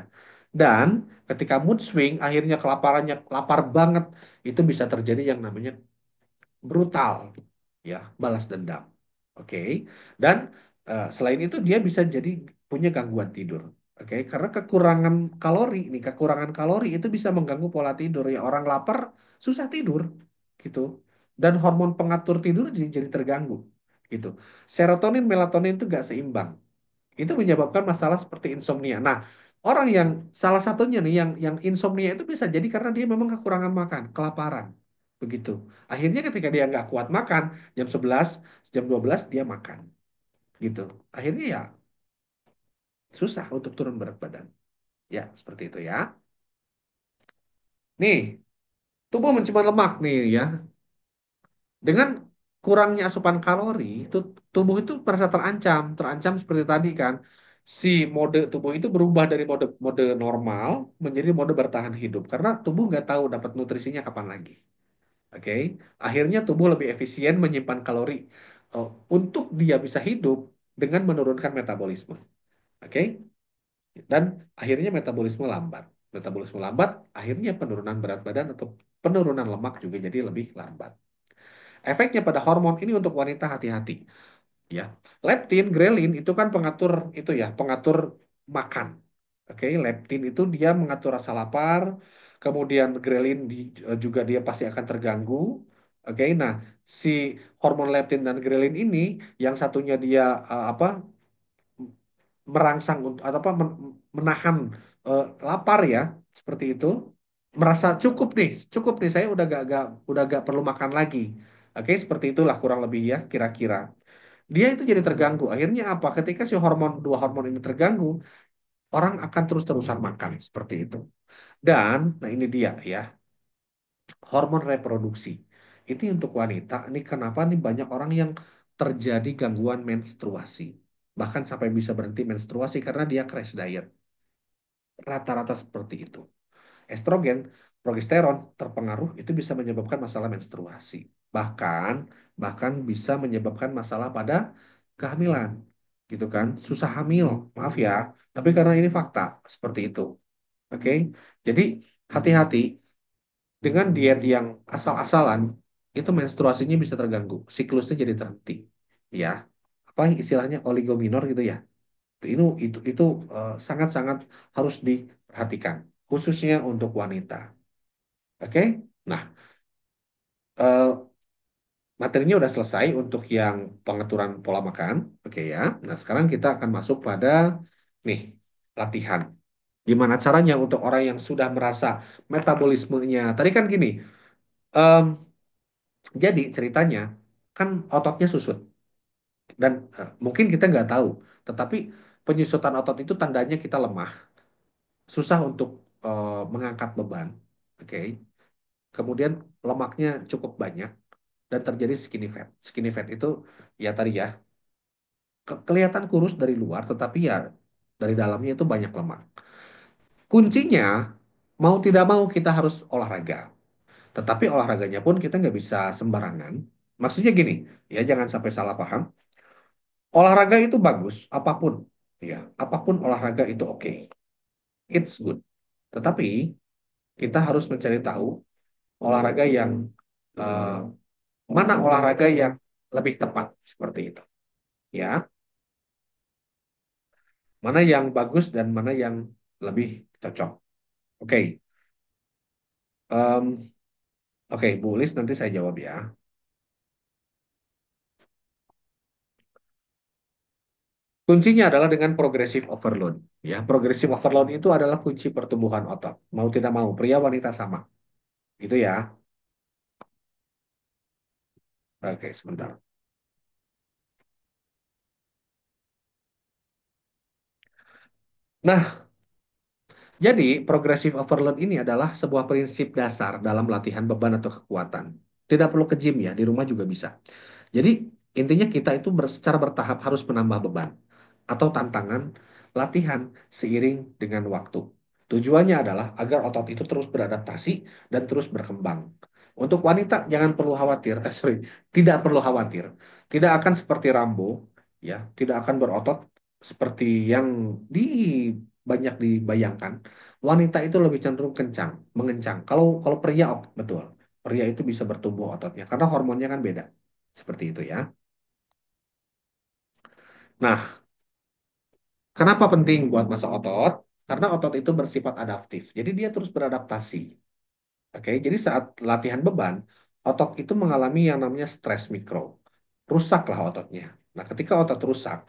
Dan ketika mood swing, akhirnya kelaparannya lapar banget, itu bisa terjadi yang namanya brutal, ya, balas dendam. Oke, dan selain itu dia bisa jadi punya gangguan tidur. Oke, karena kekurangan kalori nih, kekurangan kalori itu bisa mengganggu pola tidur ya. Orang lapar susah tidur, gitu. Dan hormon pengatur tidur jadi terganggu, gitu. Serotonin, melatonin itu gak seimbang. Itu menyebabkan masalah seperti insomnia. Nah, orang yang salah satunya nih yang insomnia itu bisa jadi karena dia memang kekurangan makan, kelaparan. Begitu. Akhirnya ketika dia nggak kuat makan, jam 11, jam 12 dia makan. Gitu. Akhirnya ya susah untuk turun berat badan. Ya, seperti itu ya. Nih, tubuh menyimpan lemak nih ya. Dengan kurangnya asupan kalori, itu tubuh itu merasa terancam. Terancam seperti tadi kan. Si mode tubuh itu berubah dari mode mode normal menjadi mode bertahan hidup. Karena tubuh nggak tahu dapat nutrisinya kapan lagi. Oke, akhirnya tubuh lebih efisien menyimpan kalori untuk dia bisa hidup dengan menurunkan metabolisme. Oke, dan akhirnya metabolisme lambat. Metabolisme lambat, akhirnya penurunan berat badan atau penurunan lemak juga jadi lebih lambat. Efeknya pada hormon ini untuk wanita hati-hati, ya. Leptin, grelin itu kan pengatur itu ya, pengatur makan. Oke, leptin itu dia mengatur rasa lapar, kemudian grelin juga dia pasti akan terganggu. Oke, nah si hormon leptin dan grelin ini yang satunya dia apa merangsang untuk atau apa menahan lapar ya, seperti itu. Merasa cukup nih saya udah gak perlu makan lagi. Oke, seperti itulah kurang lebih ya kira-kira. Dia itu jadi terganggu. Akhirnya apa? Ketika si dua hormon ini terganggu, orang akan terus-terusan makan seperti itu. Dan, nah ini dia ya, hormon reproduksi. Ini untuk wanita, ini kenapa nih banyak orang yang terjadi gangguan menstruasi. Bahkan sampai bisa berhenti menstruasi karena dia crash diet. Rata-rata seperti itu. Estrogen, progesteron terpengaruh itu bisa menyebabkan masalah menstruasi. Bahkan bahkan bisa menyebabkan masalah pada kehamilan. Gitu kan? Susah hamil. Maaf ya, tapi karena ini fakta seperti itu. Oke. Jadi hati-hati dengan diet yang asal-asalan itu menstruasinya bisa terganggu, siklusnya jadi terhenti. Ya. Apa istilahnya oligominor gitu ya. Itu sangat-sangat harus diperhatikan, khususnya untuk wanita. Oke, nah eh, materinya udah selesai untuk yang pengaturan pola makan. Oke ya, nah sekarang kita akan masuk pada nih latihan. Gimana caranya untuk orang yang sudah merasa metabolismenya? Tadi kan gini, em, jadi ceritanya kan ototnya susut dan mungkin kita nggak tahu, tetapi penyusutan otot itu tandanya kita lemah, susah untuk mengangkat beban. Oke. Kemudian lemaknya cukup banyak dan terjadi skinny fat. Skinny fat itu ya tadi ya kelihatan kurus dari luar tetapi ya dari dalamnya itu banyak lemak. Kuncinya mau tidak mau kita harus olahraga. Tetapi olahraganya pun kita nggak bisa sembarangan. Maksudnya gini, ya jangan sampai salah paham. Olahraga itu bagus, apapun, ya, apapun olahraga itu oke, it's good. Tetapi kita harus mencari tahu olahraga yang eh, mana olahraga yang lebih tepat seperti itu, ya. Mana yang bagus dan mana yang lebih cocok. Oke, em, oke, Bu Lis nanti saya jawab ya. Kuncinya adalah dengan progressive overload. Ya, progressive overload itu adalah kunci pertumbuhan otot. Mau tidak mau, pria wanita sama. Gitu ya. Oke, sebentar. Nah, jadi progressive overload ini adalah sebuah prinsip dasar dalam latihan beban atau kekuatan. Tidak perlu ke gym ya, di rumah juga bisa. Jadi Intinya kita itu secara bertahap harus menambah beban atau tantangan latihan seiring dengan waktu. Tujuannya adalah agar otot itu terus beradaptasi dan terus berkembang. Untuk wanita jangan perlu khawatir, sorry, tidak perlu khawatir. Tidak akan seperti Rambo, ya, tidak akan berotot seperti yang di banyak dibayangkan. Wanita itu lebih cenderung kencang, mengencang. Kalau kalau pria, betul. Pria itu bisa bertumbuh ototnya karena hormonnya kan beda. Seperti itu ya. Nah, kenapa penting buat masa otot? Karena otot itu bersifat adaptif. Jadi dia terus beradaptasi. Oke, jadi saat latihan beban, otot itu mengalami yang namanya stres mikro. Rusaklah ototnya. Nah, ketika otot rusak,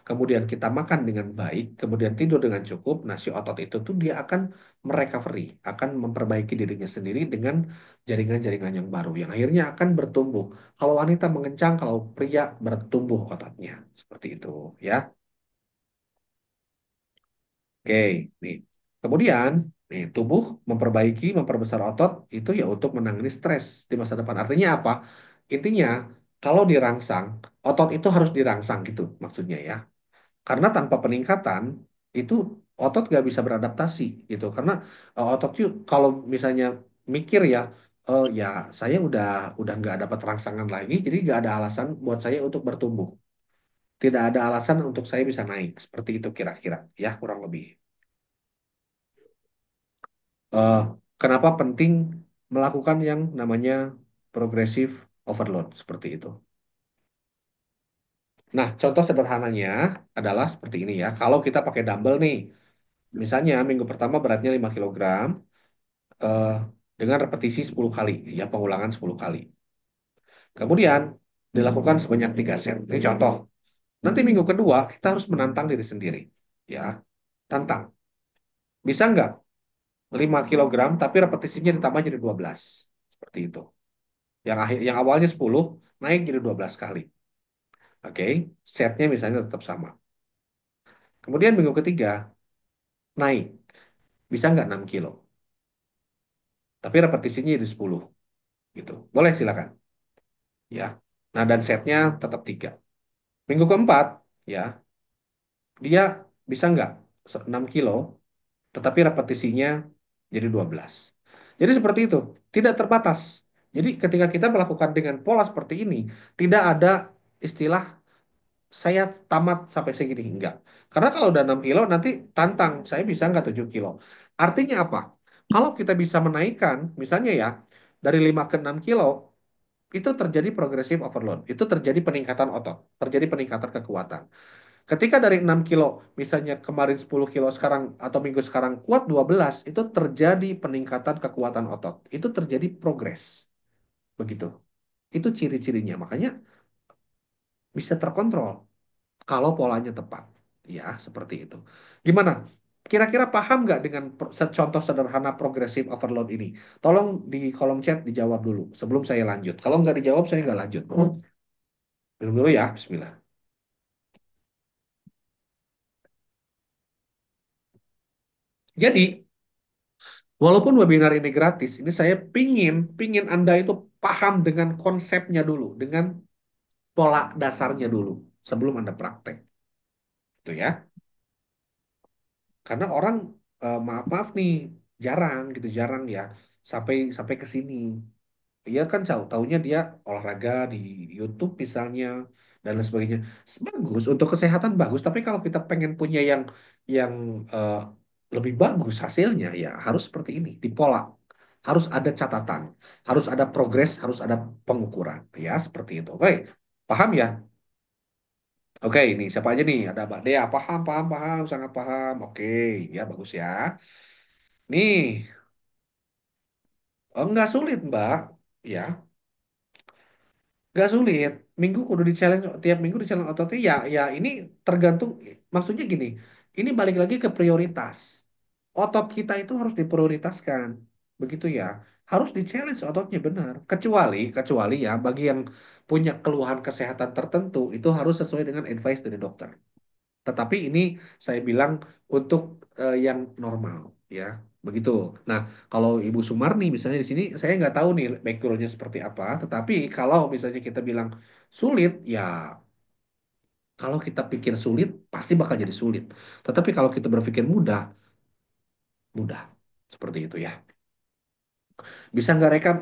kemudian kita makan dengan baik, kemudian tidur dengan cukup, nah si otot itu tuh dia akan merecovery, akan memperbaiki dirinya sendiri dengan jaringan-jaringan yang baru, yang akhirnya akan bertumbuh. Kalau wanita mengencang, kalau pria bertumbuh ototnya. Seperti itu, ya. Oke, nih. Kemudian, nih, tubuh memperbaiki, memperbesar otot itu ya untuk menangani stres di masa depan. Artinya apa? Intinya, kalau dirangsang, otot itu harus dirangsang gitu maksudnya ya. Karena tanpa peningkatan, itu otot nggak bisa beradaptasi gitu. Karena otot itu kalau misalnya mikir ya, ya saya udah nggak dapat rangsangan lagi, jadi nggak ada alasan buat saya untuk bertumbuh. Tidak ada alasan untuk saya bisa naik. Seperti itu kira-kira, ya kurang lebih. eh, Kenapa penting melakukan yang namanya progressive overload seperti itu. Nah, contoh sederhananya adalah seperti ini ya. Kalau kita pakai dumbbell nih, misalnya minggu pertama beratnya 5 kilogram eh, dengan repetisi 10 kali, ya pengulangan 10 kali. Kemudian dilakukan sebanyak 3 set. Ini contoh. Nanti minggu kedua kita harus menantang diri sendiri. Ya, tantang. Bisa nggak 5 kilogram tapi repetisinya ditambah jadi 12. Seperti itu. Yang awalnya 10 naik jadi 12 kali. Oke, setnya misalnya tetap sama. Kemudian minggu ketiga naik, bisa nggak 6 kilo? Tapi repetisinya jadi 10 gitu. Boleh silakan ya. Nah, dan setnya tetap 3. Minggu keempat ya, dia bisa nggak 6 kilo tetapi repetisinya jadi 12. Jadi seperti itu, tidak terbatas. Jadi ketika kita melakukan dengan pola seperti ini, tidak ada istilah saya tamat sampai segini enggak. Karena kalau udah 6 kilo nanti tantang saya bisa enggak 7 kilo. Artinya apa? Kalau kita bisa menaikkan misalnya ya dari 5 ke 6 kilo itu terjadi progressive overload. Itu terjadi peningkatan otot, terjadi peningkatan kekuatan. Ketika dari 6 kilo misalnya kemarin 10 kilo sekarang atau minggu sekarang kuat 12 itu terjadi peningkatan kekuatan otot. Itu terjadi progres. Begitu. Itu ciri-cirinya. Makanya bisa terkontrol kalau polanya tepat. Ya, seperti itu. Gimana? Kira-kira paham nggak dengan contoh sederhana progressive overload ini? Tolong di kolom chat dijawab dulu sebelum saya lanjut. Kalau nggak dijawab, saya nggak lanjut. Minum dulu ya, Bismillah. Jadi, walaupun webinar ini gratis, ini saya pingin Anda itu paham dengan konsepnya dulu, dengan pola dasarnya dulu sebelum Anda praktek. Itu ya. Karena orang maaf-maaf nih jarang gitu jarang ya sampai sampai ke sini. Dia kan taunya dia olahraga di YouTube misalnya dan lain sebagainya. Bagus untuk kesehatan bagus, tapi kalau kita pengen punya yang eh, lebih bagus hasilnya ya harus seperti ini, dipola. Harus ada catatan, harus ada progres, harus ada pengukuran ya seperti itu. Oke, paham ya? Oke, ini siapa aja nih? Ada Mbak Dea, paham, paham, paham, sangat paham. Oke, ya bagus ya. Nih, nggak sulit Mbak. Ya, nggak sulit. Minggu kudu di challenge, tiap minggu di challenge ototnya. Ya, ya ini tergantung. Maksudnya gini, ini balik lagi ke prioritas. Otot kita itu harus diprioritaskan. Begitu ya. Harus di challenge ototnya benar. Kecuali ya, bagi yang punya keluhan kesehatan tertentu, itu harus sesuai dengan advice dari dokter. Tetapi ini saya bilang untuk yang normal, ya. Begitu. Nah, kalau Ibu Sumarni misalnya di sini, saya nggak tahu nih backgroundnya seperti apa. Tetapi kalau misalnya kita bilang sulit, ya kalau kita pikir sulit, pasti bakal jadi sulit. Tetapi kalau kita berpikir mudah, mudah. Seperti itu ya. Bisa nggak rekam?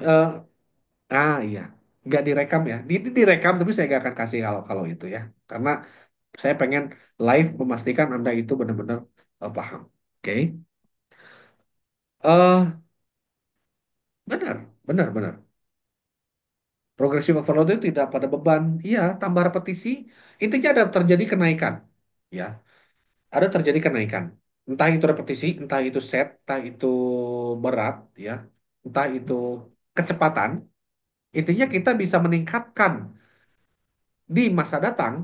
Iya, nggak direkam ya. Direkam, tapi saya nggak akan kasih kalau kalau itu ya. Karena saya pengen live memastikan Anda itu benar-benar paham. Oke. Benar, benar, benar. Progressive overload itu tidak pada beban. Iya, tambah repetisi, intinya ada terjadi kenaikan. Ya, ada terjadi kenaikan. Entah itu repetisi, entah itu set, entah itu berat, ya, entah itu kecepatan. Intinya kita bisa meningkatkan di masa datang.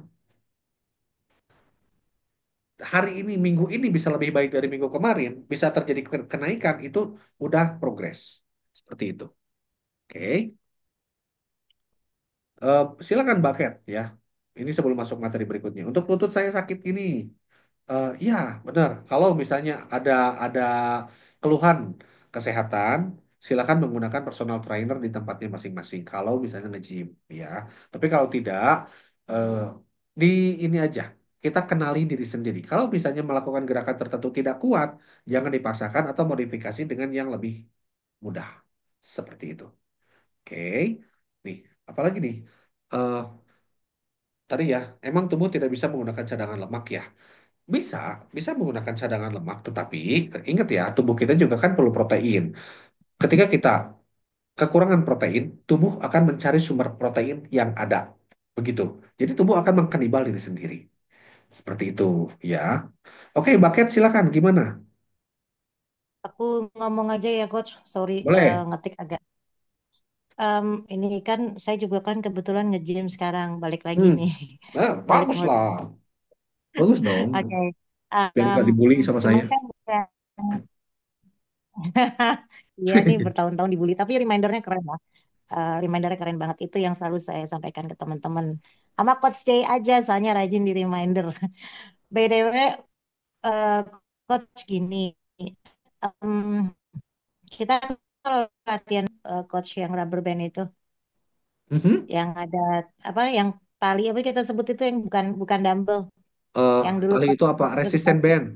Hari ini, minggu ini bisa lebih baik dari minggu kemarin, bisa terjadi kenaikan, itu udah progres. Seperti itu. Oke. Silakan Bucket ya. Ini sebelum masuk materi berikutnya. Untuk lutut saya sakit ini, ya benar. Kalau misalnya ada keluhan kesehatan, silakan menggunakan personal trainer di tempatnya masing-masing. Kalau misalnya nge-gym, ya. Tapi kalau tidak, eh, di ini aja. Kita kenali diri sendiri. Kalau misalnya melakukan gerakan tertentu tidak kuat, jangan dipaksakan atau modifikasi dengan yang lebih mudah. Seperti itu. Oke. Nih, apalagi nih? Eh, Tadi ya, emang tubuh tidak bisa menggunakan cadangan lemak ya. Bisa, bisa menggunakan cadangan lemak, tetapi ingat ya, tubuh kita juga kan perlu protein. Ketika kita kekurangan protein, tubuh akan mencari sumber protein yang ada. Begitu. Jadi tubuh akan mengkanibal diri sendiri. Seperti itu, ya. Oke, Bucket silakan. Gimana? Aku ngomong aja ya coach, sorry Boleh. ngetik agak. Ini kan saya juga kan kebetulan nge-gym sekarang, balik lagi Hmm. nih, Nah, balik bagus modal. lah. Bagus dong. Oke. Biar Em, nggak dibully sama Cuman saya. kan iya nih bertahun-tahun dibully, tapi remindernya keren lah. Remindernya keren banget, itu yang selalu saya sampaikan ke teman-teman. Sama coach Jay aja, soalnya rajin di reminder. BTW, eh, coach gini, em, kita kalau latihan coach yang rubber band itu, Mhm. yang ada apa yang tali apa kita sebut itu yang bukan bukan dumbbell yang dulu Tali kan itu apa? suka Resisten band.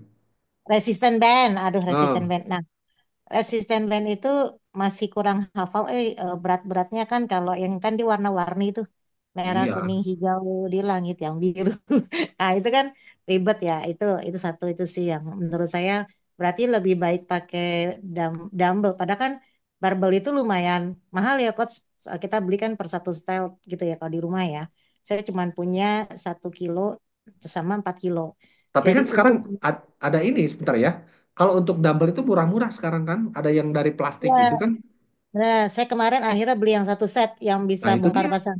resisten band, aduh resisten Ah, band. Nah, resisten band itu masih kurang hafal berat-beratnya kan kalau yang kan di warna-warni itu merah iya. kuning hijau di langit yang biru. Nah, itu kan ribet ya. Itu satu itu sih yang menurut saya berarti lebih baik pakai dumbbell. Padahal kan barbell itu lumayan mahal ya coach. Kita beli kan per satu style gitu ya kalau di rumah ya. Saya cuma punya 1 kilo sama 4 kilo. Tapi Jadi kan sekarang untuk ada ini sebentar ya. Kalau untuk dumbbell itu murah-murah sekarang kan, ada yang dari plastik gitu ya, kan. nah saya kemarin akhirnya beli yang satu set yang bisa Nah itu bongkar dia, pasang.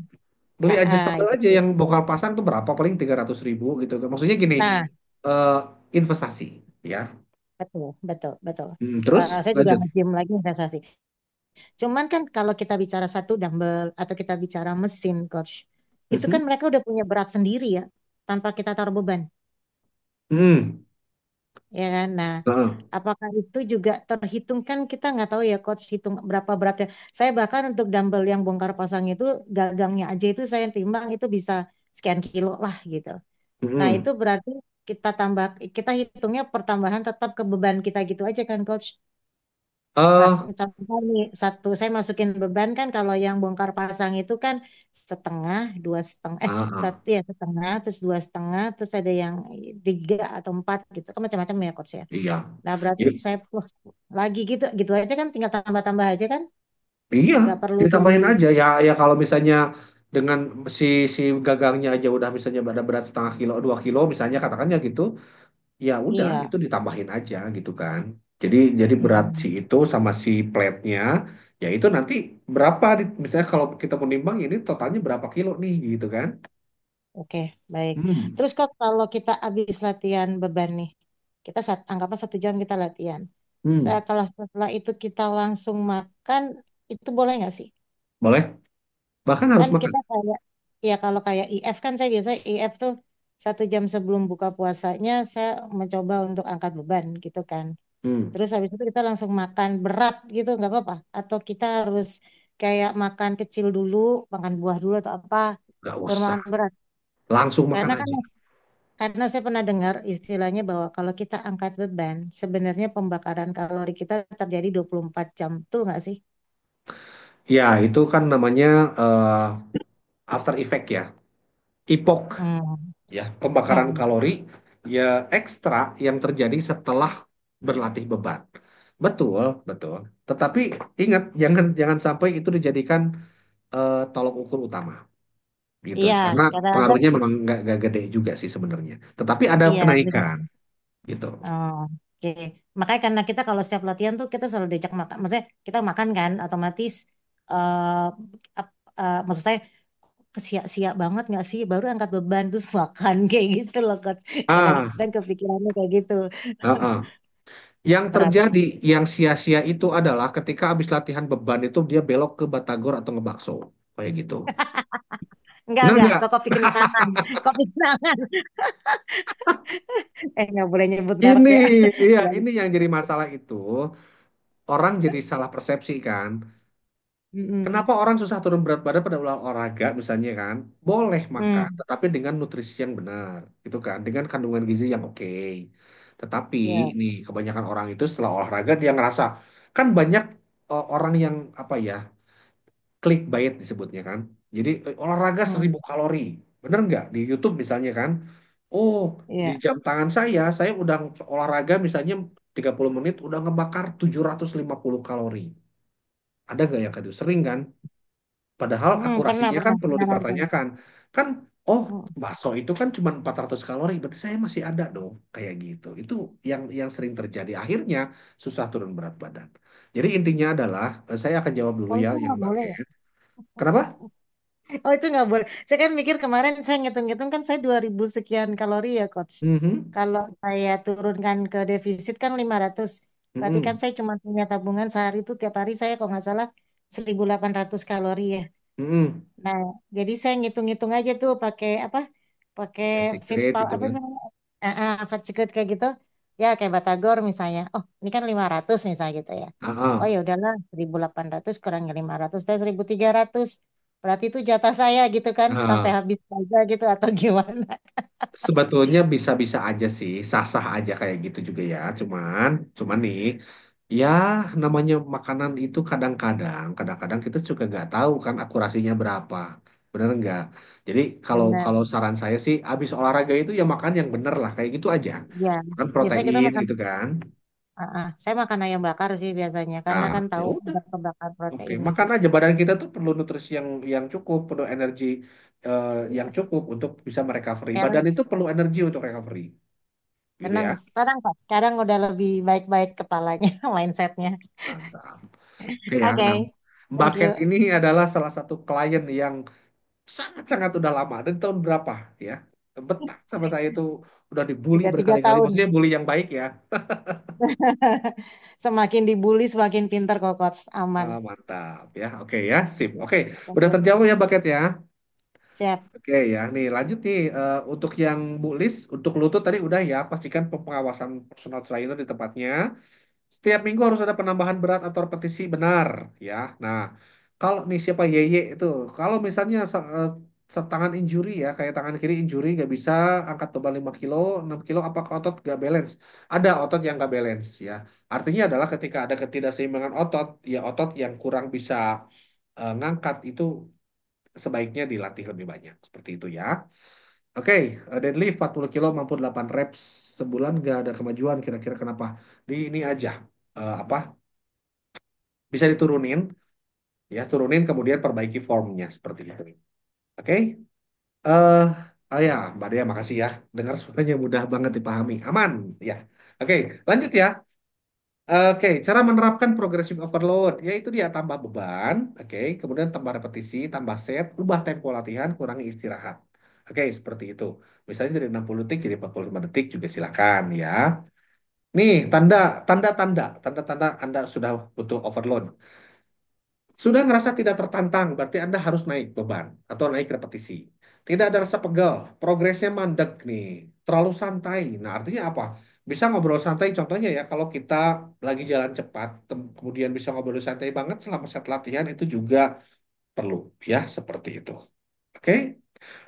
beli Ah, adjustable itu. aja yang bongkar pasang tuh berapa paling 300.000 gitu. Maksudnya gini, Nah, eh, investasi ya. betul, betul, betul. Terus Saya juga lanjut. nge-gym lagi investasi. Cuman kan kalau kita bicara satu dumbbell atau kita bicara mesin, coach, itu kan Mhm. mereka udah punya berat sendiri ya, tanpa kita taruh beban, Hmm. ya kan? Nah, Heeh. apakah itu juga terhitung kan kita nggak tahu ya, coach, hitung berapa beratnya. Saya bahkan untuk dumbbell yang bongkar pasang itu gagangnya aja itu saya timbang itu bisa sekian kilo lah gitu. Nah, itu Hmm. berarti kita hitungnya pertambahan tetap ke beban kita gitu aja kan, coach? Mas, Eh, contoh nih, satu saya masukin beban kan kalau yang bongkar pasang itu kan setengah, dua setengah, ah, satu ya setengah, terus dua setengah, terus ada yang 3 atau 4 gitu, kan macam-macam ya coach ya. iya. Nah berarti Jadi, saya plus lagi gitu, gitu aja kan, tinggal tambah-tambah aja kan, iya, nggak perlu di, ditambahin aja ya. Ya kalau misalnya dengan si si gagangnya aja udah misalnya ada berat setengah kilo, 2 kilo misalnya katakannya gitu. Ya udah iya, itu ditambahin aja gitu kan. Jadi berat si mm, itu sama si plate-nya ya itu nanti berapa misalnya kalau kita menimbang ini totalnya berapa kilo nih gitu kan. oke, baik. Hmm. Terus kok kalau kita habis latihan beban nih, kita anggapnya 1 jam kita latihan. Hmm. Kalau setelah itu kita langsung makan, itu boleh nggak sih? Boleh. Bahkan harus Kan makan. kita kayak, ya kalau kayak IF kan saya biasa IF tuh 1 jam sebelum buka puasanya saya mencoba untuk angkat beban gitu kan. Hmm, Terus habis itu kita langsung makan berat gitu, nggak apa-apa. Atau kita harus kayak makan kecil dulu, makan buah dulu atau apa, nggak baru usah. makan berat. Langsung makan Karena kan aja. karena saya pernah dengar istilahnya bahwa kalau kita angkat beban, sebenarnya pembakaran kalori kita terjadi 24 jam tuh nggak sih? Ya, itu kan namanya after effect ya. IPOK Hmm. ya, pembakaran Hmm. kalori ya ekstra yang terjadi setelah berlatih beban. Betul, betul. Tetapi ingat jangan jangan sampai itu dijadikan tolok ukur utama gitu. Iya, Karena kadang-kadang pengaruhnya memang nggak gede juga sih sebenarnya. Tetapi ada iya benar. kenaikan gitu. Oh, oke. Makanya karena kita kalau setiap latihan tuh kita selalu diajak makan. Maksudnya kita makan kan otomatis eh maksud saya sia-sia banget nggak sih baru angkat beban terus makan kayak gitu loh coach. Ah, Kadang-kadang kepikirannya kayak gitu. heeh. Yang Berat. terjadi, yang sia-sia itu adalah ketika habis latihan beban itu dia belok ke batagor atau ngebakso kayak gitu. Bener Enggak. nggak? Kok kopi kenangan. Kopi kenangan. Nggak boleh nyebut merek Ini, ya. iya, Ya. ini yang jadi masalah itu orang jadi salah persepsi kan. Mm-mm. Kenapa orang susah turun berat badan pada olahraga misalnya kan? Boleh makan, Hmm. tetapi dengan nutrisi yang benar, gitu kan? Dengan kandungan gizi yang oke. Tetapi Ya. nih kebanyakan orang itu setelah olahraga dia ngerasa kan banyak orang yang apa ya clickbait disebutnya kan. Jadi olahraga Hmm. 1.000 kalori, bener nggak di YouTube misalnya kan? Oh di Iya. jam tangan saya udah olahraga misalnya 30 menit udah ngebakar 750 kalori. Ada nggak yang kayak gitu? Sering kan? Padahal Pernah akurasinya kan pernah perlu pernah nonton. dipertanyakan. Kan, oh Hmm. bakso itu kan cuma 400 kalori, berarti saya masih ada dong kayak gitu. Itu yang sering terjadi. Akhirnya susah turun berat badan. Jadi intinya adalah, saya akan jawab dulu Oh ya itu yang nggak boleh ya? bucket. Kenapa? Oh itu nggak boleh. Saya kan mikir kemarin saya ngitung-ngitung kan saya 2000 sekian kalori ya coach. Mhm, Kalau saya turunkan ke defisit kan 500. Berarti kan mhm, saya cuma punya tabungan sehari itu tiap hari saya kalau nggak salah 1800 kalori ya. mhm. Nah, jadi saya ngitung-ngitung aja tuh pakai apa? Pakai Ya secret itu apa kan. namanya? Fat secret kayak gitu. Ya kayak Batagor misalnya. Oh, ini kan 500 misalnya gitu ya. Ah, Oh ah. ya udahlah 1800 kurangin 500 saya 1300. Berarti itu jatah saya gitu kan sampai Nah, habis saja gitu atau gimana? sebetulnya bisa-bisa aja sih, sah-sah aja kayak gitu juga ya. Cuman nih, ya namanya makanan itu kadang-kadang kita juga nggak tahu kan akurasinya berapa, bener nggak? Jadi kalau Benar. kalau saran saya sih, habis olahraga itu ya makan yang bener lah, kayak gitu aja. Ya, Makan biasanya kita protein makan gitu kan. saya makan ayam bakar sih biasanya karena Nah, kan ya tahu udah, ada kebakar oke, proteinnya. makan aja. Badan kita tuh perlu nutrisi yang cukup, perlu energi yang cukup untuk bisa merecovery. Badan Sekarang itu perlu energi untuk recovery, gitu tenang, ya. sekarang Pak. Sekarang udah lebih baik-baik kepalanya, mindsetnya. Mantap. Oke ya. Nah, Oke, thank Bucket you. ini adalah salah satu klien yang sangat-sangat udah lama. Dari tahun berapa ya? Betah sama saya itu udah dibully Udah tiga berkali-kali. tahun. Maksudnya bully yang baik ya. Semakin dibully, semakin pinter kok, Coach. Aman. Ah, mantap ya. Oke ya, sip. Ya, Oke, thank udah you. terjawab ya bucket ya. Siap. Oke ya, nih lanjut nih untuk yang bu list, untuk lutut tadi udah ya. Pastikan pengawasan personal trainer di tempatnya. Setiap minggu harus ada penambahan berat atau repetisi benar ya. Nah, kalau nih siapa Yeye itu, kalau misalnya tangan injury ya, kayak tangan kiri injury nggak bisa angkat beban 5 kilo, 6 kilo, apakah otot nggak balance? Ada otot yang nggak balance ya. Artinya adalah ketika ada ketidakseimbangan otot, ya otot yang kurang bisa ngangkat itu sebaiknya dilatih lebih banyak. Seperti itu ya. Oke, deadlift 40 kilo mampu 8 reps sebulan nggak ada kemajuan kira-kira kenapa? Di ini aja apa bisa diturunin ya turunin kemudian perbaiki formnya seperti itu. Oke, eh ya Mbak Dea makasih ya dengar suaranya mudah banget dipahami aman ya. Oke, lanjut ya. Oke, cara menerapkan progressive overload yaitu dia tambah beban, oke, kemudian tambah repetisi, tambah set, ubah tempo latihan, kurangi istirahat. Oke, seperti itu. Misalnya dari 60 detik jadi 45 detik juga silakan ya. Nih, tanda-tanda Anda sudah butuh overload. Sudah ngerasa tidak tertantang, berarti Anda harus naik beban atau naik repetisi. Tidak ada rasa pegal, progresnya mandek nih. terlalu santai. Nah, artinya apa? Bisa ngobrol santai, contohnya ya, kalau kita lagi jalan cepat, kemudian bisa ngobrol santai banget selama set latihan, itu juga perlu, ya, seperti itu. Oke?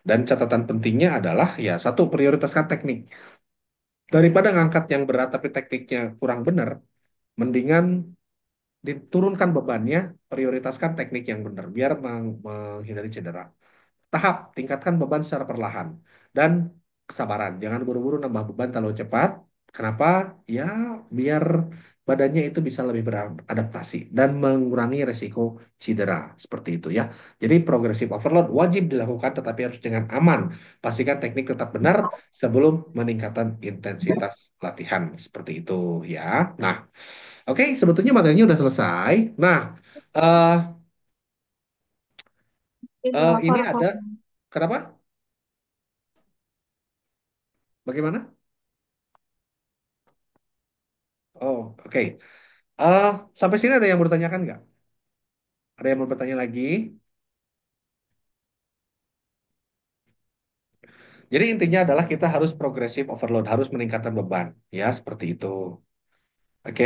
Dan catatan pentingnya adalah, ya, satu, prioritaskan teknik. Daripada ngangkat yang berat tapi tekniknya kurang benar, mendingan diturunkan bebannya, prioritaskan teknik yang benar, biar menghindari cedera. Tahap, tingkatkan beban secara perlahan. Dan kesabaran, jangan buru-buru nambah beban terlalu cepat. Kenapa? Ya, biar badannya itu bisa lebih beradaptasi dan mengurangi resiko cedera. Seperti itu ya. Jadi progressive overload wajib dilakukan tetapi harus dengan aman. Pastikan teknik tetap benar sebelum meningkatkan intensitas latihan. Seperti itu ya. Nah, oke, sebetulnya materinya udah selesai. Nah, eh Lapor ini aku. ada, kenapa? Bagaimana? Oh, oke. Eh, Sampai sini ada yang mau ditanyakan nggak? Ada yang mau bertanya lagi? Jadi intinya adalah kita harus progressive overload, harus meningkatkan beban, ya seperti itu. Oke,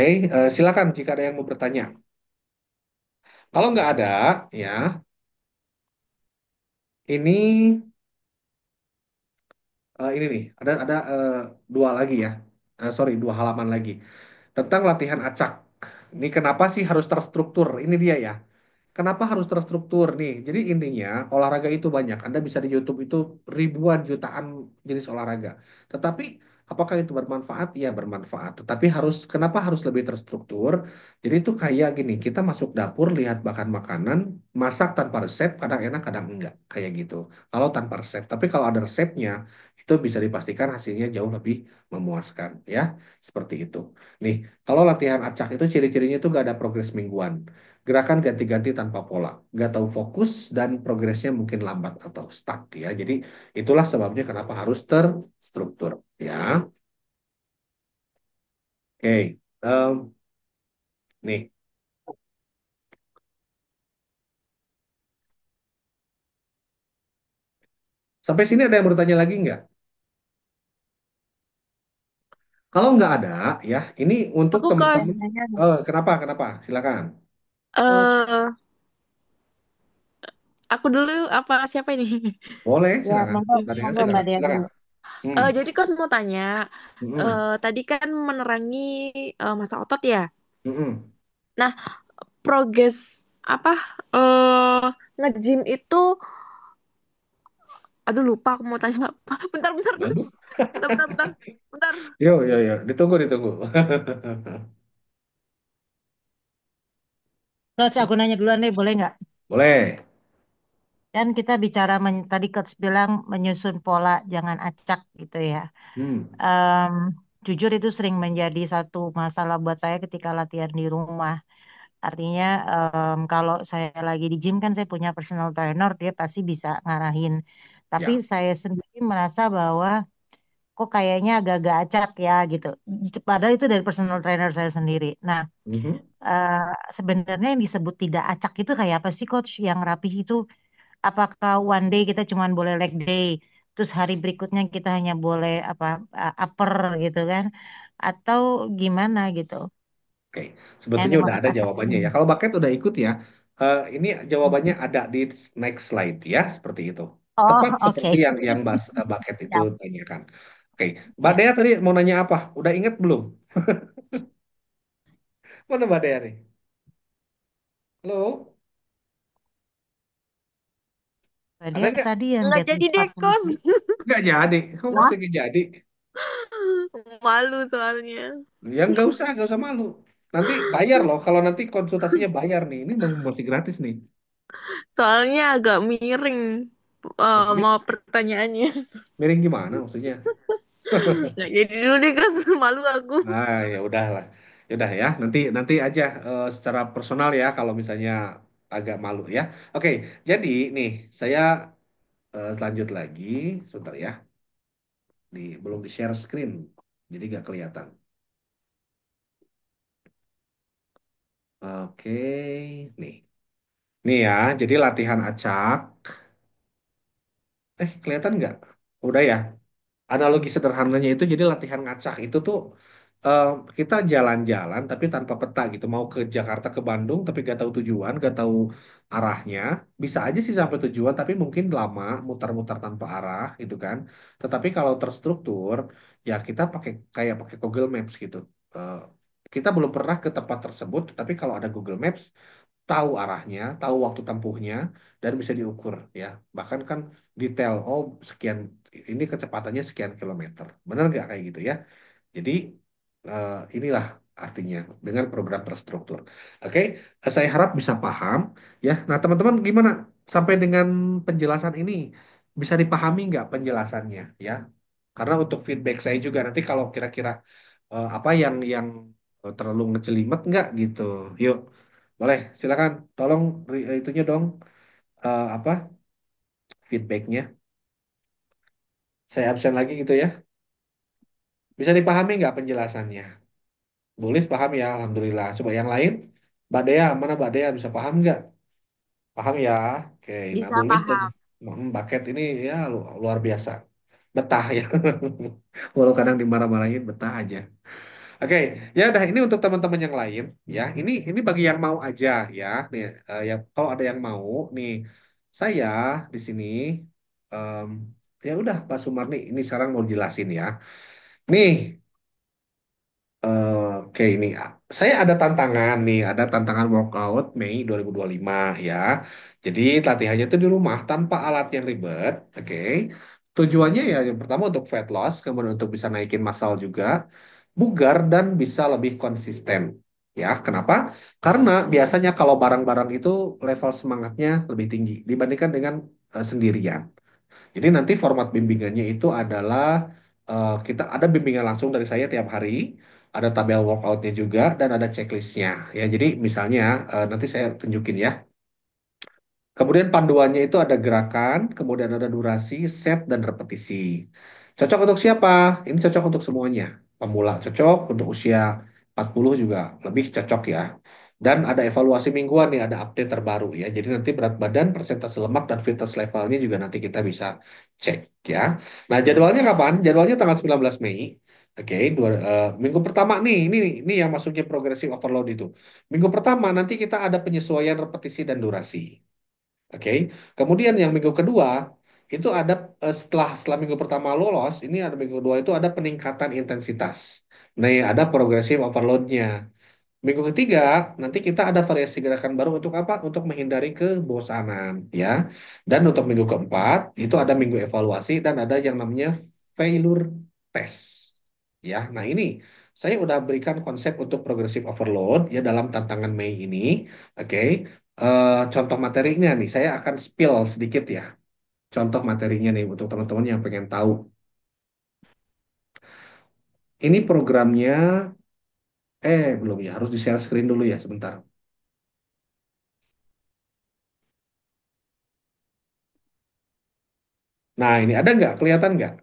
silakan jika ada yang mau bertanya. Kalau nggak ada, ya ini ini nih, ada dua lagi ya. Sorry, dua halaman lagi tentang latihan acak. Ini kenapa sih harus terstruktur? Ini dia ya. Kenapa harus terstruktur nih? Jadi intinya olahraga itu banyak. Anda bisa di YouTube itu ribuan jutaan jenis olahraga. Tetapi apakah itu bermanfaat? Iya bermanfaat. Tetapi kenapa harus lebih terstruktur? Jadi itu kayak gini, kita masuk dapur lihat bahan makanan, masak tanpa resep, kadang enak, kadang enggak, kayak gitu. Kalau tanpa resep, tapi kalau ada resepnya, itu bisa dipastikan hasilnya jauh lebih memuaskan, ya. Seperti itu. Nih, kalau latihan acak itu ciri-cirinya itu gak ada progres mingguan. Gerakan ganti-ganti tanpa pola, nggak tahu fokus dan progresnya mungkin lambat atau stuck ya. Jadi itulah sebabnya kenapa harus terstruktur ya. Oke, nih sampai sini ada yang bertanya lagi nggak? Kalau nggak ada ya, ini untuk Aku ke teman-teman. Kenapa? Kenapa? Silakan. Coach. eh aku dulu apa siapa ini? Boleh, Ya, silakan. monggo, Tanya monggo Mbak silakan. Dea Silakan. dulu. Hmm. Jadi Kos mau tanya, Hmm. tadi kan menerangi masa otot ya. Hmm. Nah, progres apa eh nge-gym itu, aduh lupa aku mau tanya apa. Bentar, bentar, Kos. Waduh. Bentar, bentar, bentar. Bentar. Yo, yo, yo. Ditunggu, ditunggu. Coach, aku nanya duluan deh, boleh nggak? Boleh. Kan kita bicara, tadi Coach bilang menyusun pola, jangan acak gitu ya. Hmm. Em, Jujur itu sering menjadi satu masalah buat saya ketika latihan di rumah. Artinya kalau saya lagi di gym kan saya punya personal trainer, dia pasti bisa ngarahin. Tapi Ya. saya sendiri merasa bahwa kok kayaknya agak-agak acak ya gitu. Padahal itu dari personal trainer saya sendiri. Nah, Mhm. eh, sebenarnya yang disebut tidak acak itu kayak apa sih coach? Yang rapih itu apakah one day kita cuma boleh leg day, terus hari berikutnya kita hanya boleh apa upper gitu kan? Atau gimana gitu? Oke, Yang sebetulnya udah dimaksud ada acak jawabannya ini. ya. Kalau bucket udah ikut ya, ini jawabannya ada di next slide ya, seperti itu. Oh, Tepat seperti oke. yang bucket itu Siap. tanyakan. Oke, Mbak Ya. Dea tadi mau nanya apa? Udah inget belum? Mana Mbak Dea nih? Halo, Tadi ada nggak? tadi yang Nggak get jadi deh, 40. Kos. Nggak jadi. Kamu Wah, bisa nggak jadi? Malu soalnya. Ya nggak usah malu. Nanti bayar loh. Kalau nanti konsultasinya bayar nih, ini masih gratis nih. Soalnya agak miring Maksudnya mau pertanyaannya. miring gimana maksudnya? Nggak jadi dulu deh, Kos. Malu aku. Ah, ya udahlah. Ya udah ya, nanti nanti aja secara personal ya kalau misalnya agak malu ya. Oke, jadi nih saya lanjut lagi sebentar ya. Belum di share screen. Jadi nggak kelihatan. Oke, nih. Nih ya, jadi latihan acak. Kelihatan nggak? Udah ya. Analogi sederhananya itu jadi latihan ngacak itu tuh eh, kita jalan-jalan tapi tanpa peta gitu. Mau ke Jakarta ke Bandung tapi gak tahu tujuan, gak tahu arahnya. Bisa aja sih sampai tujuan tapi mungkin lama mutar-mutar tanpa arah gitu kan. Tetapi kalau terstruktur ya kita pakai Google Maps gitu. Eh, kita belum pernah ke tempat tersebut, tapi kalau ada Google Maps tahu arahnya, tahu waktu tempuhnya, dan bisa diukur ya. Bahkan kan detail, oh sekian ini kecepatannya sekian kilometer. Benar nggak kayak gitu ya? Jadi inilah artinya dengan program terstruktur. Oke, saya harap bisa paham ya. Nah teman-teman gimana sampai dengan penjelasan ini bisa dipahami nggak penjelasannya ya? Karena untuk feedback saya juga nanti kalau kira-kira apa yang terlalu ngecelimet nggak gitu. Yuk, boleh silakan. Tolong itunya dong apa feedbacknya. Saya absen lagi gitu ya. Bisa dipahami nggak penjelasannya? Tulis paham ya, alhamdulillah. Coba yang lain, Mbak Dea, mana Mbak Dea bisa paham nggak? Paham ya? Oke, nah Bisa Bulis dan paham. Mbak Cat ini ya luar biasa. Betah ya. Walau kadang dimarah-marahin, betah aja. Oke, ya udah ini untuk teman-teman yang lain ya. Ini bagi yang mau aja ya. Nih, ya kalau ada yang mau nih, saya di sini em, ya udah Pak Sumarni ini sekarang mau jelasin ya. Nih, oke ini saya ada tantangan nih, ada tantangan workout Mei 2025 ya. Jadi latihannya itu di rumah tanpa alat yang ribet, oke. Tujuannya ya yang pertama untuk fat loss, kemudian untuk bisa naikin massal juga, bugar dan bisa lebih konsisten. Ya, kenapa? Karena biasanya kalau barang-barang itu level semangatnya lebih tinggi dibandingkan dengan sendirian. Jadi nanti format bimbingannya itu adalah kita ada bimbingan langsung dari saya tiap hari, ada tabel workoutnya juga dan ada checklistnya. Ya, jadi misalnya nanti saya tunjukin ya. Kemudian panduannya itu ada gerakan, kemudian ada durasi, set, dan repetisi. Cocok untuk siapa? Ini cocok untuk semuanya. Pemula cocok, untuk usia 40 juga lebih cocok ya. Dan ada evaluasi mingguan nih, ada update terbaru ya. Jadi nanti berat badan, persentase lemak, dan fitness levelnya juga nanti kita bisa cek ya. Nah jadwalnya kapan? Jadwalnya tanggal 19 Mei. Oke, minggu pertama nih, ini yang masuknya progressive overload itu. Minggu pertama nanti kita ada penyesuaian repetisi dan durasi. Oke, kemudian yang minggu kedua itu ada setelah minggu pertama lolos, ini ada minggu kedua itu ada peningkatan intensitas. Nah, ada progressive overload-nya. Minggu ketiga nanti kita ada variasi gerakan baru untuk apa? Untuk menghindari kebosanan, ya. Dan untuk minggu keempat itu ada minggu evaluasi dan ada yang namanya failure test. Ya, nah ini saya udah berikan konsep untuk progressive overload ya dalam tantangan Mei ini. Oke. Contoh materinya nih, saya akan spill sedikit ya. Contoh materinya nih untuk teman-teman yang pengen tahu. Ini programnya, belum ya, harus di-share screen dulu ya sebentar. Nah, ini ada nggak? Kelihatan nggak?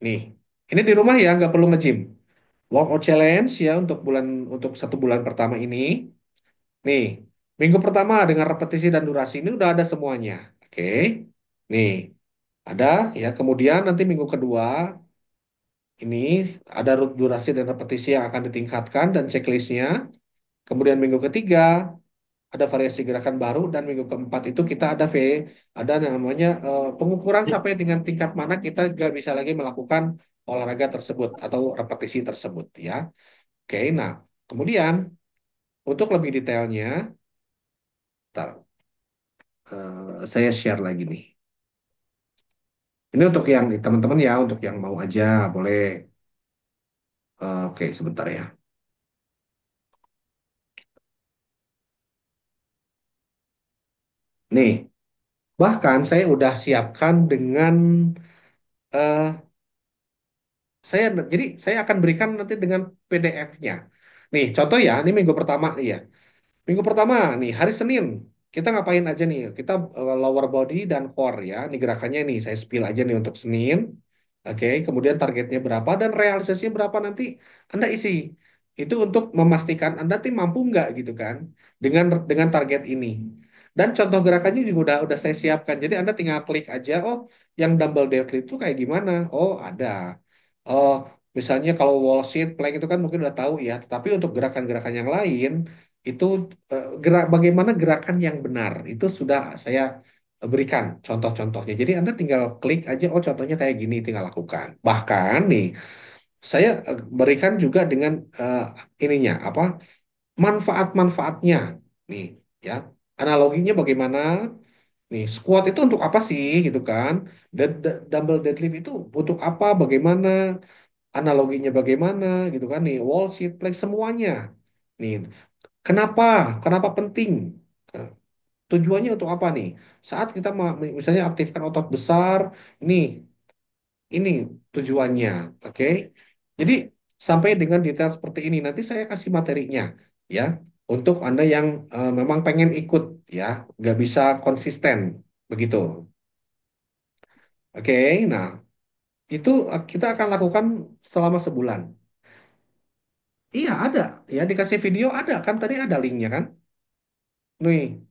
Nih, ini di rumah ya, nggak perlu nge-gym. Workout challenge ya untuk 1 bulan pertama ini. Nih, minggu pertama dengan repetisi dan durasi ini udah ada semuanya. Oke, nih ada ya. Kemudian nanti minggu kedua ini ada durasi dan repetisi yang akan ditingkatkan dan checklistnya. Kemudian minggu ketiga ada variasi gerakan baru dan minggu keempat itu kita ada namanya pengukuran sampai dengan tingkat mana kita nggak bisa lagi melakukan olahraga tersebut atau repetisi tersebut ya. Oke, nah kemudian untuk lebih detailnya, ntar, saya share lagi nih. Ini untuk yang teman-teman ya, untuk yang mau aja boleh. Oke, sebentar ya. Nih, bahkan saya udah siapkan dengan eh, jadi saya akan berikan nanti dengan PDF-nya. Nih, contoh ya, ini minggu pertama nih ya. Minggu pertama nih, hari Senin. Kita ngapain aja nih? Kita lower body dan core ya. Ini gerakannya nih, saya spill aja nih untuk Senin. Oke, kemudian targetnya berapa dan realisasinya berapa nanti Anda isi. Itu untuk memastikan Anda nanti mampu nggak gitu kan dengan target ini. Dan contoh gerakannya juga udah saya siapkan. Jadi Anda tinggal klik aja, oh yang dumbbell deadlift itu kayak gimana? Oh ada. Oh misalnya kalau wall sit, plank itu kan mungkin udah tahu ya. Tetapi untuk gerakan-gerakan yang lain itu bagaimana gerakan yang benar itu sudah saya berikan contoh-contohnya. Jadi Anda tinggal klik aja, oh contohnya kayak gini, tinggal lakukan. Bahkan nih saya berikan juga dengan ininya apa manfaat-manfaatnya nih ya. Analoginya bagaimana? Nih, squat itu untuk apa sih gitu kan? Dan dumbbell deadlift itu untuk apa? Bagaimana? Analoginya bagaimana gitu kan? Nih, wall sit plank semuanya. Nih, kenapa? Kenapa penting? Eh, Tujuannya untuk apa nih? Saat kita misalnya aktifkan otot besar, nih ini tujuannya, oke? Jadi sampai dengan detail seperti ini nanti saya kasih materinya, ya, untuk Anda yang memang pengen ikut, ya, nggak bisa konsisten, begitu. Oke, nah itu kita akan lakukan selama sebulan. Iya ada, ya dikasih video ada kan tadi ada linknya kan? Nih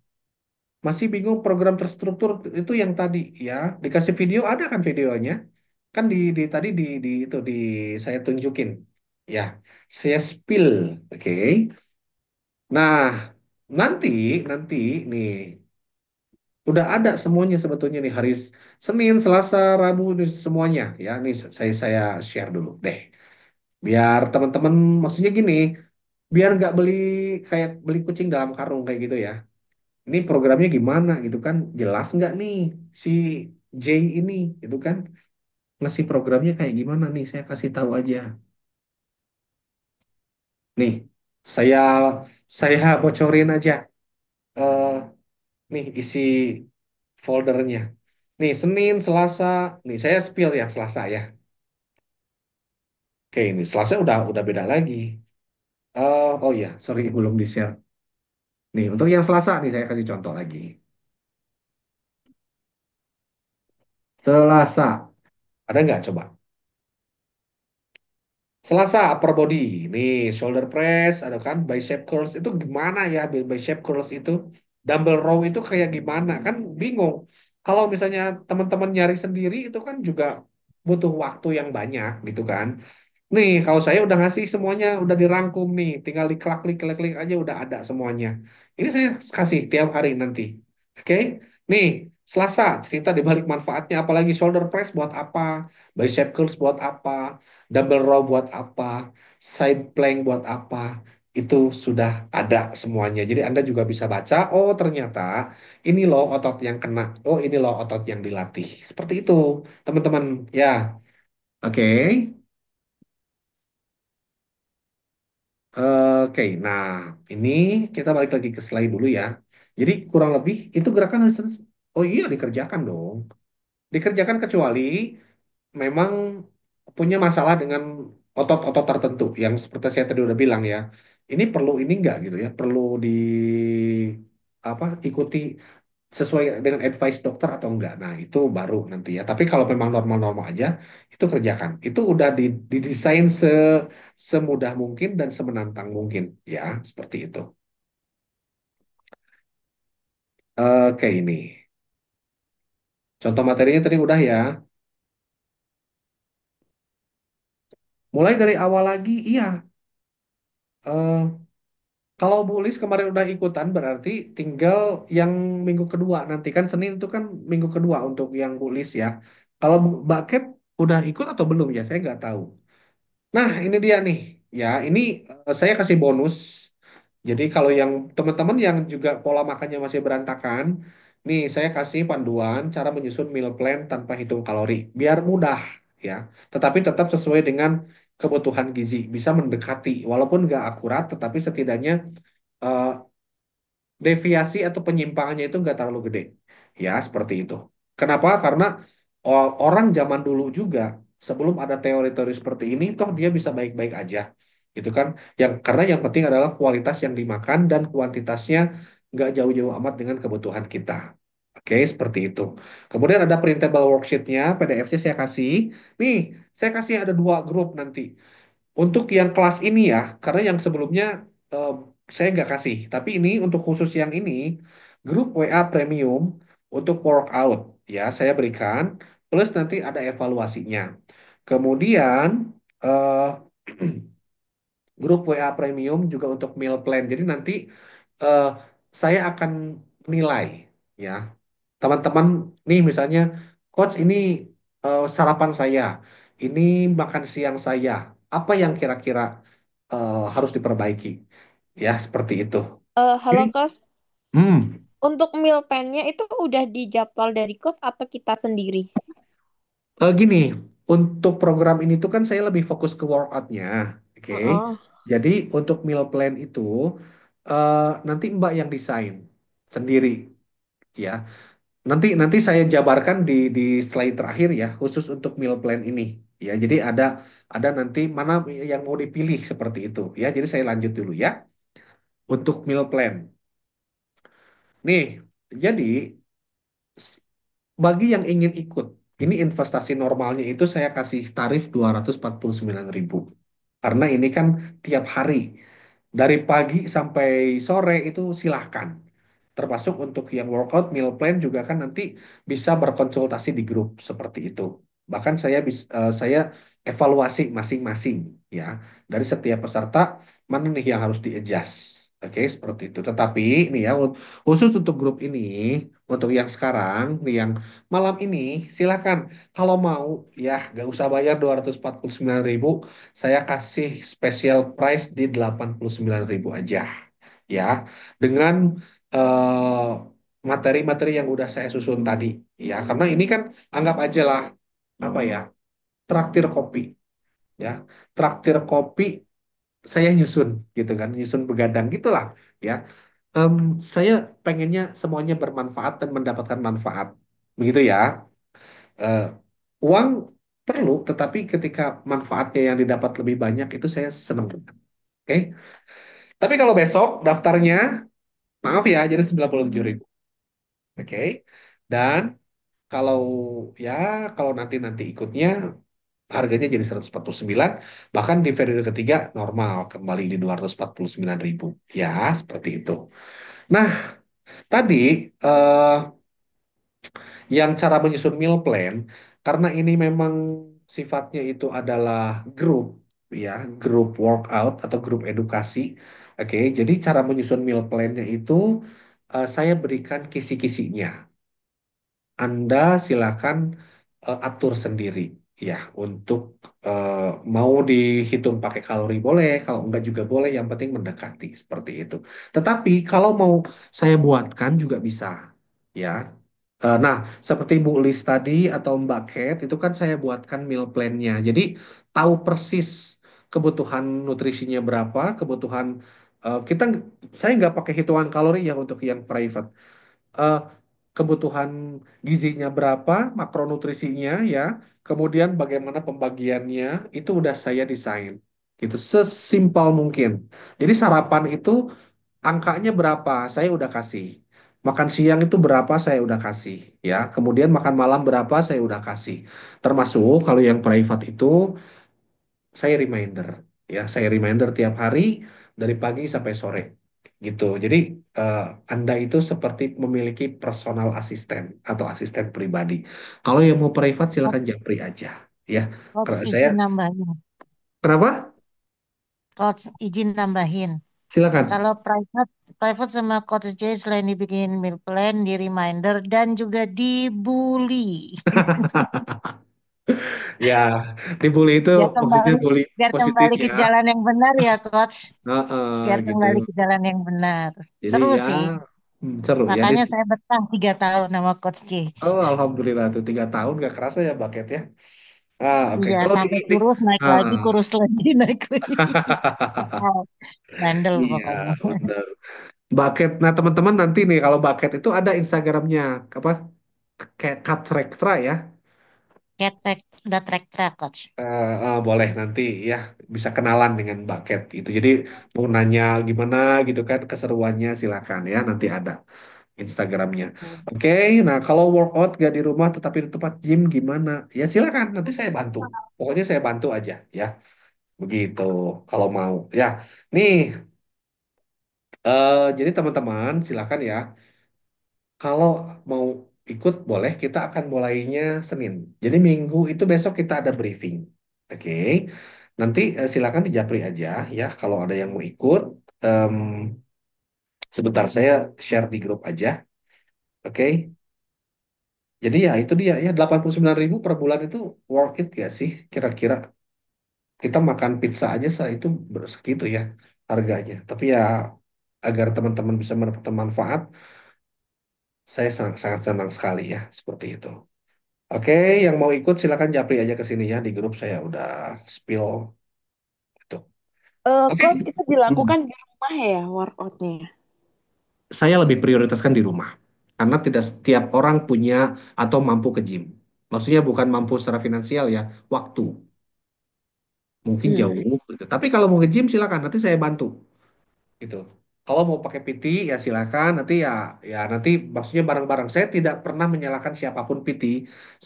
masih bingung program terstruktur itu yang tadi ya dikasih video ada kan videonya? Kan di itu di saya tunjukin ya saya spill oke. Nah nanti nanti nih udah ada semuanya sebetulnya nih hari Senin Selasa Rabu nih semuanya ya nih saya share dulu deh biar teman-teman maksudnya gini biar nggak beli kayak beli kucing dalam karung kayak gitu ya ini programnya gimana gitu kan jelas nggak nih si J ini gitu kan ngasih programnya kayak gimana nih saya kasih tahu aja. Nih, saya saya bocorin aja eh nih isi foldernya. Nih, Senin, Selasa, nih saya spill yang Selasa ya. Oke, ini Selasa udah beda lagi. Oh ya, sorry belum di-share. Nih, untuk yang Selasa nih saya kasih contoh lagi. Selasa, ada nggak coba? Selasa upper body, nih shoulder press, ada kan bicep curls itu gimana ya bicep curls itu, dumbbell row itu kayak gimana kan bingung. Kalau misalnya teman-teman nyari sendiri itu kan juga butuh waktu yang banyak gitu kan. Nih, kalau saya udah ngasih semuanya, udah dirangkum nih, tinggal diklik-klik aja udah ada semuanya. Ini saya kasih tiap hari nanti. Oke? Nih, Selasa cerita di balik manfaatnya, apalagi shoulder press buat apa, bicep curls buat apa, double row buat apa, side plank buat apa. Itu sudah ada semuanya. Jadi Anda juga bisa baca, oh ternyata ini loh otot yang kena, oh ini loh otot yang dilatih. Seperti itu, teman-teman. Ya, oke. Oke, nah ini kita balik lagi ke slide dulu ya. Jadi kurang lebih itu gerakan oh iya dikerjakan dong. Dikerjakan kecuali memang punya masalah dengan otot-otot tertentu yang seperti saya tadi udah bilang ya. Ini perlu ini enggak gitu ya, perlu di apa ikuti sesuai dengan advice dokter atau enggak. Nah, itu baru nanti ya. Tapi kalau memang normal-normal aja, itu kerjakan. Itu udah didesain semudah mungkin dan semenantang mungkin ya, seperti itu. Oke, ini. Contoh materinya tadi udah ya. Mulai dari awal lagi, iya. Eh, Kalau Bu Lis kemarin udah ikutan, berarti tinggal yang minggu kedua. Nanti kan Senin itu kan minggu kedua untuk yang Bu Lis ya. Kalau Mbak Cat udah ikut atau belum ya? Saya nggak tahu. Nah, ini dia nih. Ya, ini saya kasih bonus. Jadi kalau yang teman-teman yang juga pola makannya masih berantakan, nih saya kasih panduan cara menyusun meal plan tanpa hitung kalori. Biar mudah ya. Tetapi tetap sesuai dengan kebutuhan gizi. Bisa mendekati, walaupun nggak akurat, tetapi setidaknya eh, deviasi atau penyimpangannya itu nggak terlalu gede. Ya, seperti itu. Kenapa? Karena orang zaman dulu juga sebelum ada teori-teori seperti ini, toh dia bisa baik-baik aja. Gitu kan? Karena yang penting adalah kualitas yang dimakan dan kuantitasnya nggak jauh-jauh amat dengan kebutuhan kita. Oke, seperti itu. Kemudian ada printable worksheet-nya, PDF-nya saya kasih. Nih, saya kasih ada dua grup nanti. Untuk yang kelas ini ya, karena yang sebelumnya eh, saya nggak kasih. Tapi ini untuk khusus yang ini, grup WA premium untuk workout ya saya berikan plus nanti ada evaluasinya. Kemudian eh, grup WA premium juga untuk meal plan. Jadi nanti eh, saya akan menilai ya teman-teman nih misalnya coach ini sarapan saya, ini makan siang saya, apa yang kira-kira harus diperbaiki ya seperti itu. Oke. Halo Kos, Hmm. untuk meal plan-nya itu udah dijadwal dari Kos atau kita sendiri? Gini, untuk program ini tuh kan saya lebih fokus ke workoutnya, oke. Heeh. Jadi untuk meal plan itu nanti Mbak yang desain sendiri, ya. Nanti nanti saya jabarkan di slide terakhir ya, khusus untuk meal plan ini, ya. Jadi ada nanti mana yang mau dipilih seperti itu, ya. Jadi saya lanjut dulu ya untuk meal plan. Nih, jadi bagi yang ingin ikut, ini investasi normalnya itu saya kasih tarif 249.000. Karena ini kan tiap hari, dari pagi sampai sore itu silahkan. Termasuk untuk yang workout, meal plan juga kan nanti bisa berkonsultasi di grup seperti itu. Bahkan saya evaluasi masing-masing ya dari setiap peserta mana nih yang harus di-adjust. Oke, seperti itu. Tetapi nih ya khusus untuk grup ini, untuk yang sekarang, nih yang malam ini, silakan kalau mau ya gak usah bayar 249.000, saya kasih special price di 89.000 aja ya dengan eh, materi-materi yang udah saya susun tadi ya karena ini kan anggap aja lah apa ya traktir kopi ya traktir kopi saya nyusun gitu kan nyusun begadang gitulah ya. Em, saya pengennya semuanya bermanfaat dan mendapatkan manfaat begitu ya. Eh, uang perlu tetapi ketika manfaatnya yang didapat lebih banyak itu saya senang banget. Oke, tapi kalau besok daftarnya maaf ya jadi 97.000. Oke. Dan kalau ya kalau nanti ikutnya harganya jadi 149, bahkan di periode ketiga normal kembali di 249.000. Ya, seperti itu. Nah, tadi eh, yang cara menyusun meal plan karena ini memang sifatnya itu adalah grup ya, grup workout atau grup edukasi. Oke, jadi cara menyusun meal plan-nya itu saya berikan kisi-kisinya. Anda silakan atur sendiri ya untuk eh, mau dihitung pakai kalori boleh, kalau enggak juga boleh, yang penting mendekati seperti itu. Tetapi kalau mau saya buatkan juga bisa ya. Nah, seperti Bu Lis tadi atau Mbak Cat itu kan saya buatkan meal plan-nya. Jadi tahu persis kebutuhan nutrisinya berapa, kebutuhan kita saya nggak pakai hitungan kalori ya untuk yang private eh, kebutuhan gizinya berapa, makronutrisinya ya, kemudian bagaimana pembagiannya, itu udah saya desain. Gitu, sesimpel mungkin. Jadi sarapan itu angkanya berapa, saya udah kasih. Makan siang itu berapa, saya udah kasih. Ya, kemudian makan malam berapa, saya udah kasih. Termasuk kalau yang private itu saya reminder ya saya reminder tiap hari dari pagi sampai sore gitu jadi eh, Anda itu seperti memiliki personal asisten atau asisten pribadi kalau yang mau private silakan Coach, japri aja ya. coach Saya izin nambahin. kenapa Coach izin nambahin. silakan. Kalau private, private sama Coach J selain dibikin meal plan, di reminder dan juga dibully. Ya dibully itu Biar maksudnya kembali, bully biar positif kembali ke ya. jalan yang benar ya, Coach. Biar Gitu kembali ke jalan yang benar. jadi Seru ya sih. seru ya Makanya saya betah 3 tahun sama Coach J. oh alhamdulillah tuh 3 tahun gak kerasa ya bucket ya. Oke Iya, kalau sampai kurus, naik lagi, ah. kurus lagi, naik lagi. Wow, bandel Iya, pokoknya. benar. Bucket. Nah, teman-teman nanti nih kalau bucket itu ada Instagramnya apa? Kayak Cut Rectra ya. Kayak udah track, Coach. Boleh nanti ya bisa kenalan dengan bucket itu. Jadi mau nanya gimana gitu kan keseruannya silakan ya nanti ada Instagramnya. Oke, nah kalau workout gak di rumah tetapi di tempat gym gimana? Ya silakan nanti saya bantu. Pokoknya saya bantu aja ya. Begitu kalau mau. Ya, nih jadi teman-teman silakan ya. Kalau mau ikut boleh, kita akan mulainya Senin. Jadi Minggu itu besok kita ada briefing. Oke. Nanti silakan di Japri aja ya kalau ada yang mau ikut. Em, Sebentar saya share di grup aja. Oke. Jadi ya itu dia ya 89.000 per bulan itu worth it ya sih kira-kira. Kita makan pizza aja itu segitu ya harganya. Tapi ya agar teman-teman bisa mendapatkan manfaat, saya sangat sangat senang sekali ya seperti itu. Oke, yang mau ikut silakan japri aja ke sini ya di grup saya udah spill itu. Oke. Coach, itu Hmm. dilakukan di rumah ya workoutnya? Saya lebih prioritaskan di rumah karena tidak setiap orang punya atau mampu ke gym. Maksudnya bukan mampu secara finansial ya, waktu mungkin Hmm. jauh gitu. Tapi kalau mau ke gym silakan nanti saya bantu gitu. Kalau mau pakai PT ya silakan nanti ya nanti maksudnya bareng-bareng. Saya tidak pernah menyalahkan siapapun PT.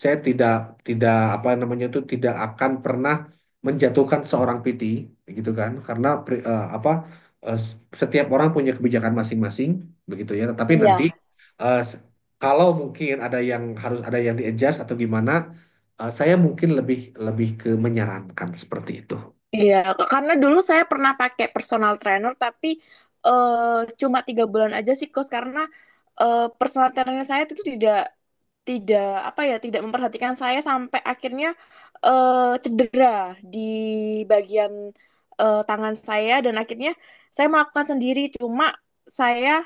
Saya tidak tidak apa namanya itu tidak akan pernah menjatuhkan seorang PT gitu kan karena setiap orang punya kebijakan masing-masing begitu ya. Tetapi nanti Iya. eh, s- kalau mungkin ada yang harus ada yang di-adjust atau gimana saya mungkin lebih lebih ke menyarankan seperti itu. Iya, karena dulu saya pernah pakai personal trainer, tapi cuma 3 bulan aja sih, Coach. Karena personal trainer saya itu tidak tidak apa ya, tidak memperhatikan saya sampai akhirnya cedera di bagian tangan saya dan akhirnya saya melakukan sendiri. Cuma saya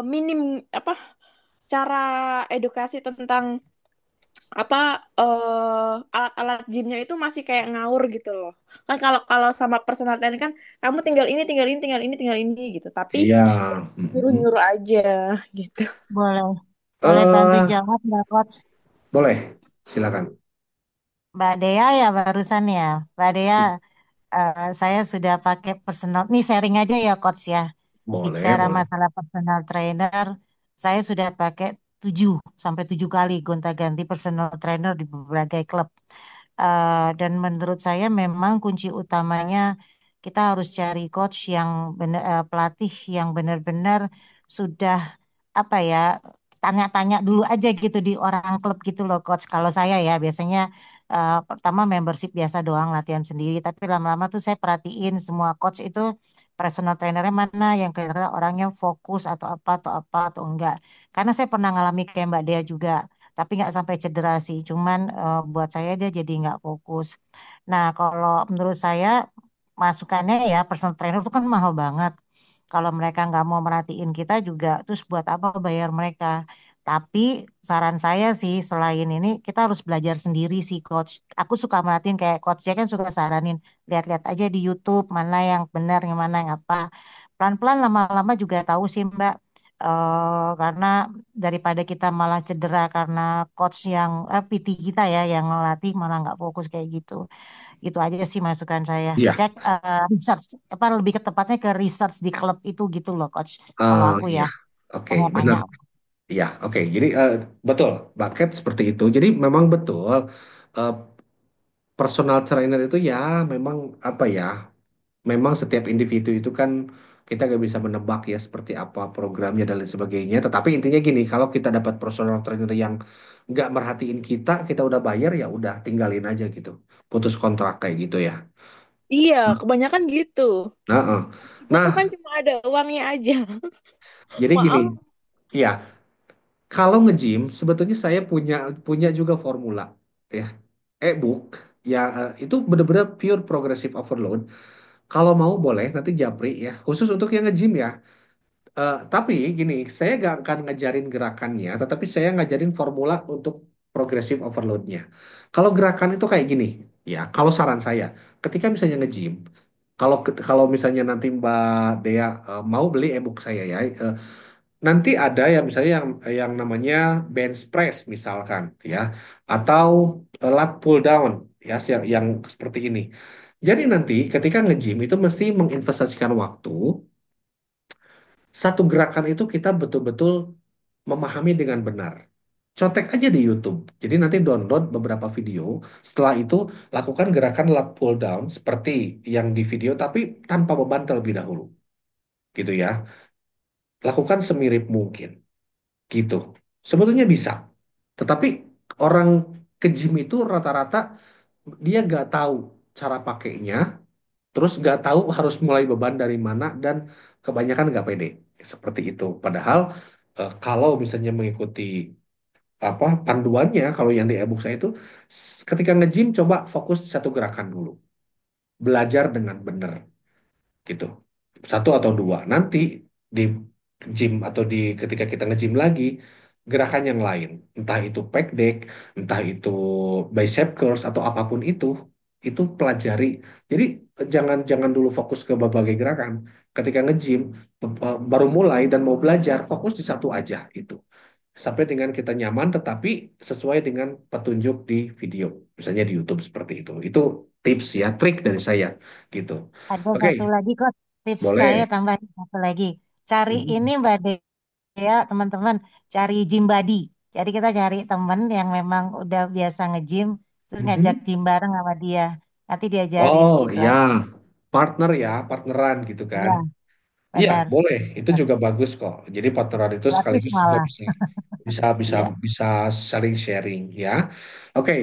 minim apa cara edukasi tentang apa alat-alat gymnya itu masih kayak ngawur gitu loh. Kan kalau kalau sama personal trainer kan kamu tinggal ini, tinggal ini, tinggal ini, tinggal ini gitu. Tapi Iya. nyuruh-nyuruh aja gitu. Boleh, boleh bantu eh jawab nggak, Coach? Boleh, silakan. Mbak Dea ya barusan ya. Mbak Dea, saya sudah pakai personal, nih sharing aja ya Coach ya. Boleh, Bicara boleh. masalah personal trainer, saya sudah pakai 7 sampai 7 kali gonta-ganti personal trainer di berbagai klub. Dan menurut saya memang kunci utamanya kita harus cari coach yang benar, pelatih yang benar-benar sudah apa ya, tanya-tanya dulu aja gitu di orang klub gitu loh coach. Kalau saya ya biasanya pertama membership biasa doang latihan sendiri, tapi lama-lama tuh saya perhatiin semua coach itu personal trainernya mana yang kira-kira orangnya fokus atau apa atau enggak. Karena saya pernah ngalami kayak Mbak Dea juga, tapi nggak sampai cedera sih. Cuman buat saya dia jadi nggak fokus. Nah, kalau menurut saya masukannya ya personal trainer itu kan mahal banget. Kalau mereka nggak mau merhatiin kita juga, terus buat apa bayar mereka? Tapi saran saya sih selain ini kita harus belajar sendiri sih coach. Aku suka merhatiin kayak coachnya kan suka saranin lihat-lihat aja di YouTube mana yang benar, yang mana yang apa. Pelan-pelan lama-lama juga tahu sih Mbak. Karena daripada kita malah cedera karena coach yang PT kita ya yang ngelatih malah nggak fokus kayak gitu. Gitu aja sih masukan saya. Iya, Cek research, apa lebih ke tepatnya ke research di klub itu gitu loh, coach. Kalau aku ya iya. Oke, tanya-tanya. benar. Iya, oke. Jadi betul, Bucket seperti itu. Jadi memang betul eh, personal trainer itu ya memang apa ya? Memang setiap individu itu kan kita gak bisa menebak ya seperti apa programnya dan lain sebagainya. Tetapi intinya gini, kalau kita dapat personal trainer yang nggak merhatiin kita, kita udah bayar ya udah tinggalin aja gitu, putus kontrak kayak gitu ya. Iya, kebanyakan gitu. Nah, Kita tuh kan nah, cuma ada uangnya aja. jadi gini, Maaf. ya kalau nge-gym sebetulnya saya punya punya juga formula ya, e-book ya itu benar-benar pure progressive overload. Kalau mau boleh nanti japri ya, khusus untuk yang nge-gym ya. Tapi gini, saya gak akan ngajarin gerakannya, tetapi saya ngajarin formula untuk progressive overload-nya. Kalau gerakan itu kayak gini, ya, kalau saran saya, ketika misalnya nge-gym, kalau misalnya nanti Mbak Dea mau beli e-book saya ya, nanti ada ya misalnya yang namanya bench press misalkan, ya, atau lat pull down, ya, yang seperti ini. Jadi nanti ketika nge-gym itu mesti menginvestasikan waktu satu gerakan itu kita betul-betul memahami dengan benar. Contek aja di YouTube. Jadi nanti download beberapa video. Setelah itu lakukan gerakan lat pull down seperti yang di video tapi tanpa beban terlebih dahulu. Gitu ya. Lakukan semirip mungkin. gitu. Sebetulnya bisa. Tetapi orang ke gym itu rata-rata dia nggak tahu cara pakainya, terus nggak tahu harus mulai beban dari mana, dan kebanyakan nggak pede. Seperti itu. Padahal kalau misalnya mengikuti apa panduannya, kalau yang di e-book saya itu, ketika nge-gym coba fokus di satu gerakan dulu. Belajar dengan benar gitu, satu atau dua, nanti di gym atau di ketika kita nge-gym lagi, gerakan yang lain, entah itu pec deck, entah itu bicep curls atau apapun itu pelajari. Jadi jangan jangan dulu fokus ke berbagai gerakan. Ketika nge-gym baru mulai dan mau belajar, fokus di satu aja itu sampai dengan kita nyaman, tetapi sesuai dengan petunjuk di video, misalnya di YouTube seperti itu. Itu tips ya, trik dari saya gitu. Ada Oke, satu lagi kok tips saya boleh. tambahin satu lagi. Cari ini Mhm. Mbak Dea, teman-teman, cari gym buddy. Jadi kita cari temen yang memang udah biasa nge-gym, terus ngajak Mhm. gym bareng sama dia. Nanti diajarin Oh gitu ya, aja. partner ya, partneran gitu kan. Iya, Iya, benar. boleh. Itu Benar. juga bagus kok. Jadi partneran itu Gratis sekaligus juga malah. bisa bisa bisa Iya. bisa saling sharing ya. Oke,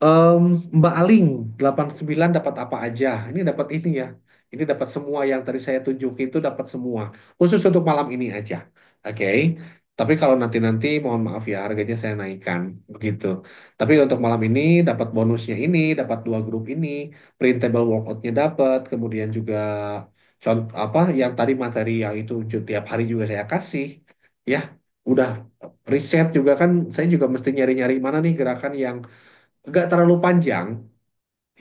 em, Mbak Aling 89 dapat apa aja? Ini dapat ini ya. Ini dapat semua yang tadi saya tunjukin itu, dapat semua. Khusus untuk malam ini aja. Oke. Tapi kalau nanti-nanti mohon maaf ya, harganya saya naikkan begitu. Tapi untuk malam ini dapat bonusnya ini, dapat dua grup ini, printable workoutnya dapat, kemudian juga contoh apa yang tadi materi yang itu tiap hari juga saya kasih. Ya, udah riset juga kan, saya juga mesti nyari-nyari mana nih gerakan yang nggak terlalu panjang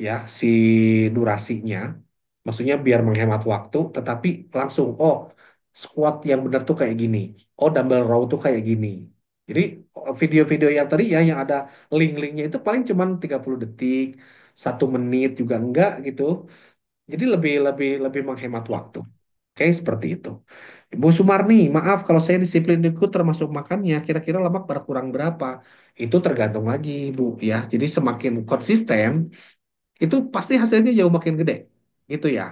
ya si durasinya, maksudnya biar menghemat waktu, tetapi langsung oh squat yang benar tuh kayak gini, oh dumbbell row tuh kayak gini. Jadi video-video yang tadi ya yang ada link-linknya itu paling cuman 30 detik, 1 menit juga enggak gitu. Jadi lebih lebih lebih menghemat waktu. Oke, seperti itu. Bu Sumarni, maaf kalau saya disiplin ikut termasuk makannya, kira-kira lemak berkurang berapa? Itu tergantung lagi, Bu, ya. Jadi semakin konsisten, itu pasti hasilnya jauh makin gede. Gitu ya.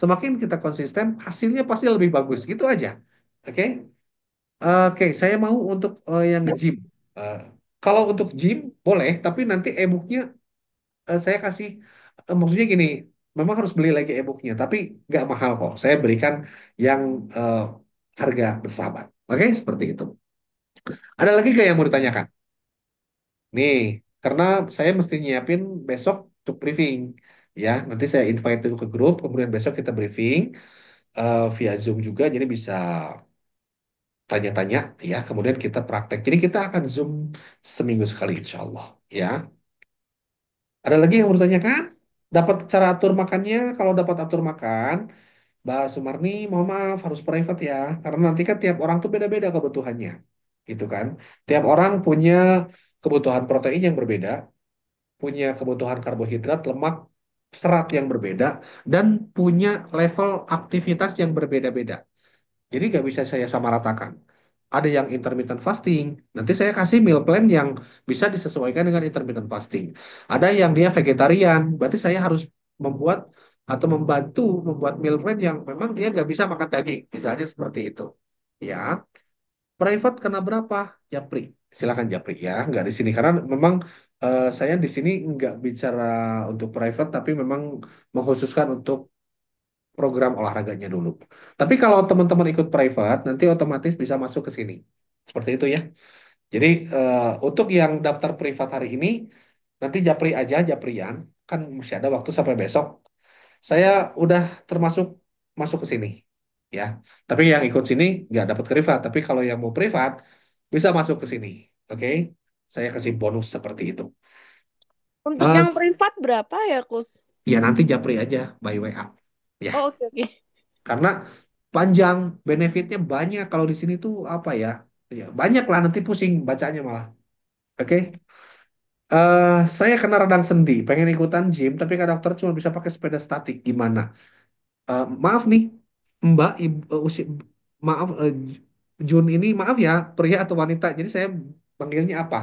Semakin kita konsisten, hasilnya pasti lebih bagus. Gitu aja. Oke? Oke, saya mau untuk yang nge-gym. Eh, kalau untuk gym, boleh, tapi nanti e-booknya saya kasih, maksudnya gini, memang harus beli lagi e-booknya, tapi nggak mahal kok. Saya berikan yang eh, harga bersahabat. Oke, seperti itu. Ada lagi nggak yang mau ditanyakan? Nih, karena saya mesti nyiapin besok untuk briefing. Ya, nanti saya invite dulu ke grup, kemudian besok kita briefing via Zoom juga, jadi bisa tanya-tanya ya, kemudian kita praktek. Jadi kita akan Zoom seminggu sekali, insya Allah. Ya, ada lagi yang mau ditanyakan? Dapat cara atur makannya, kalau dapat atur makan, Mbak Sumarni, mohon maaf harus private ya, karena nanti kan tiap orang tuh beda-beda kebutuhannya, gitu kan? Tiap orang punya kebutuhan protein yang berbeda, punya kebutuhan karbohidrat, lemak, serat yang berbeda, dan punya level aktivitas yang berbeda-beda. Jadi nggak bisa saya samaratakan. Ada yang intermittent fasting, nanti saya kasih meal plan yang bisa disesuaikan dengan intermittent fasting. Ada yang dia vegetarian, berarti saya harus membuat atau membantu membuat meal plan yang memang dia nggak bisa makan daging, misalnya seperti itu. Ya, private kena berapa? Japri, silakan Japri ya, nggak di sini karena memang saya di sini nggak bicara untuk private, tapi memang mengkhususkan untuk program olahraganya dulu. Tapi kalau teman-teman ikut private, nanti otomatis bisa masuk ke sini. Seperti itu ya. Jadi untuk yang daftar privat hari ini, nanti Japri aja, Japrian, kan masih ada waktu sampai besok. Saya udah termasuk masuk ke sini. Ya. Tapi yang ikut sini nggak dapat privat. Tapi kalau yang mau privat, bisa masuk ke sini. Oke? Saya kasih bonus seperti itu. Untuk Eh, yang privat berapa ya, Kus? ya nanti Japri aja by WA. Ya. Oh, oke, oke. Karena panjang, benefitnya banyak. Kalau di sini tuh apa ya? Ya banyak lah, nanti pusing bacanya malah. Oke. Saya kena radang sendi, pengen ikutan gym, tapi kak dokter cuma bisa pakai sepeda statik. Gimana? Maaf nih, Mbak, maaf, Jun ini, maaf ya, pria atau wanita. Jadi saya panggilnya apa?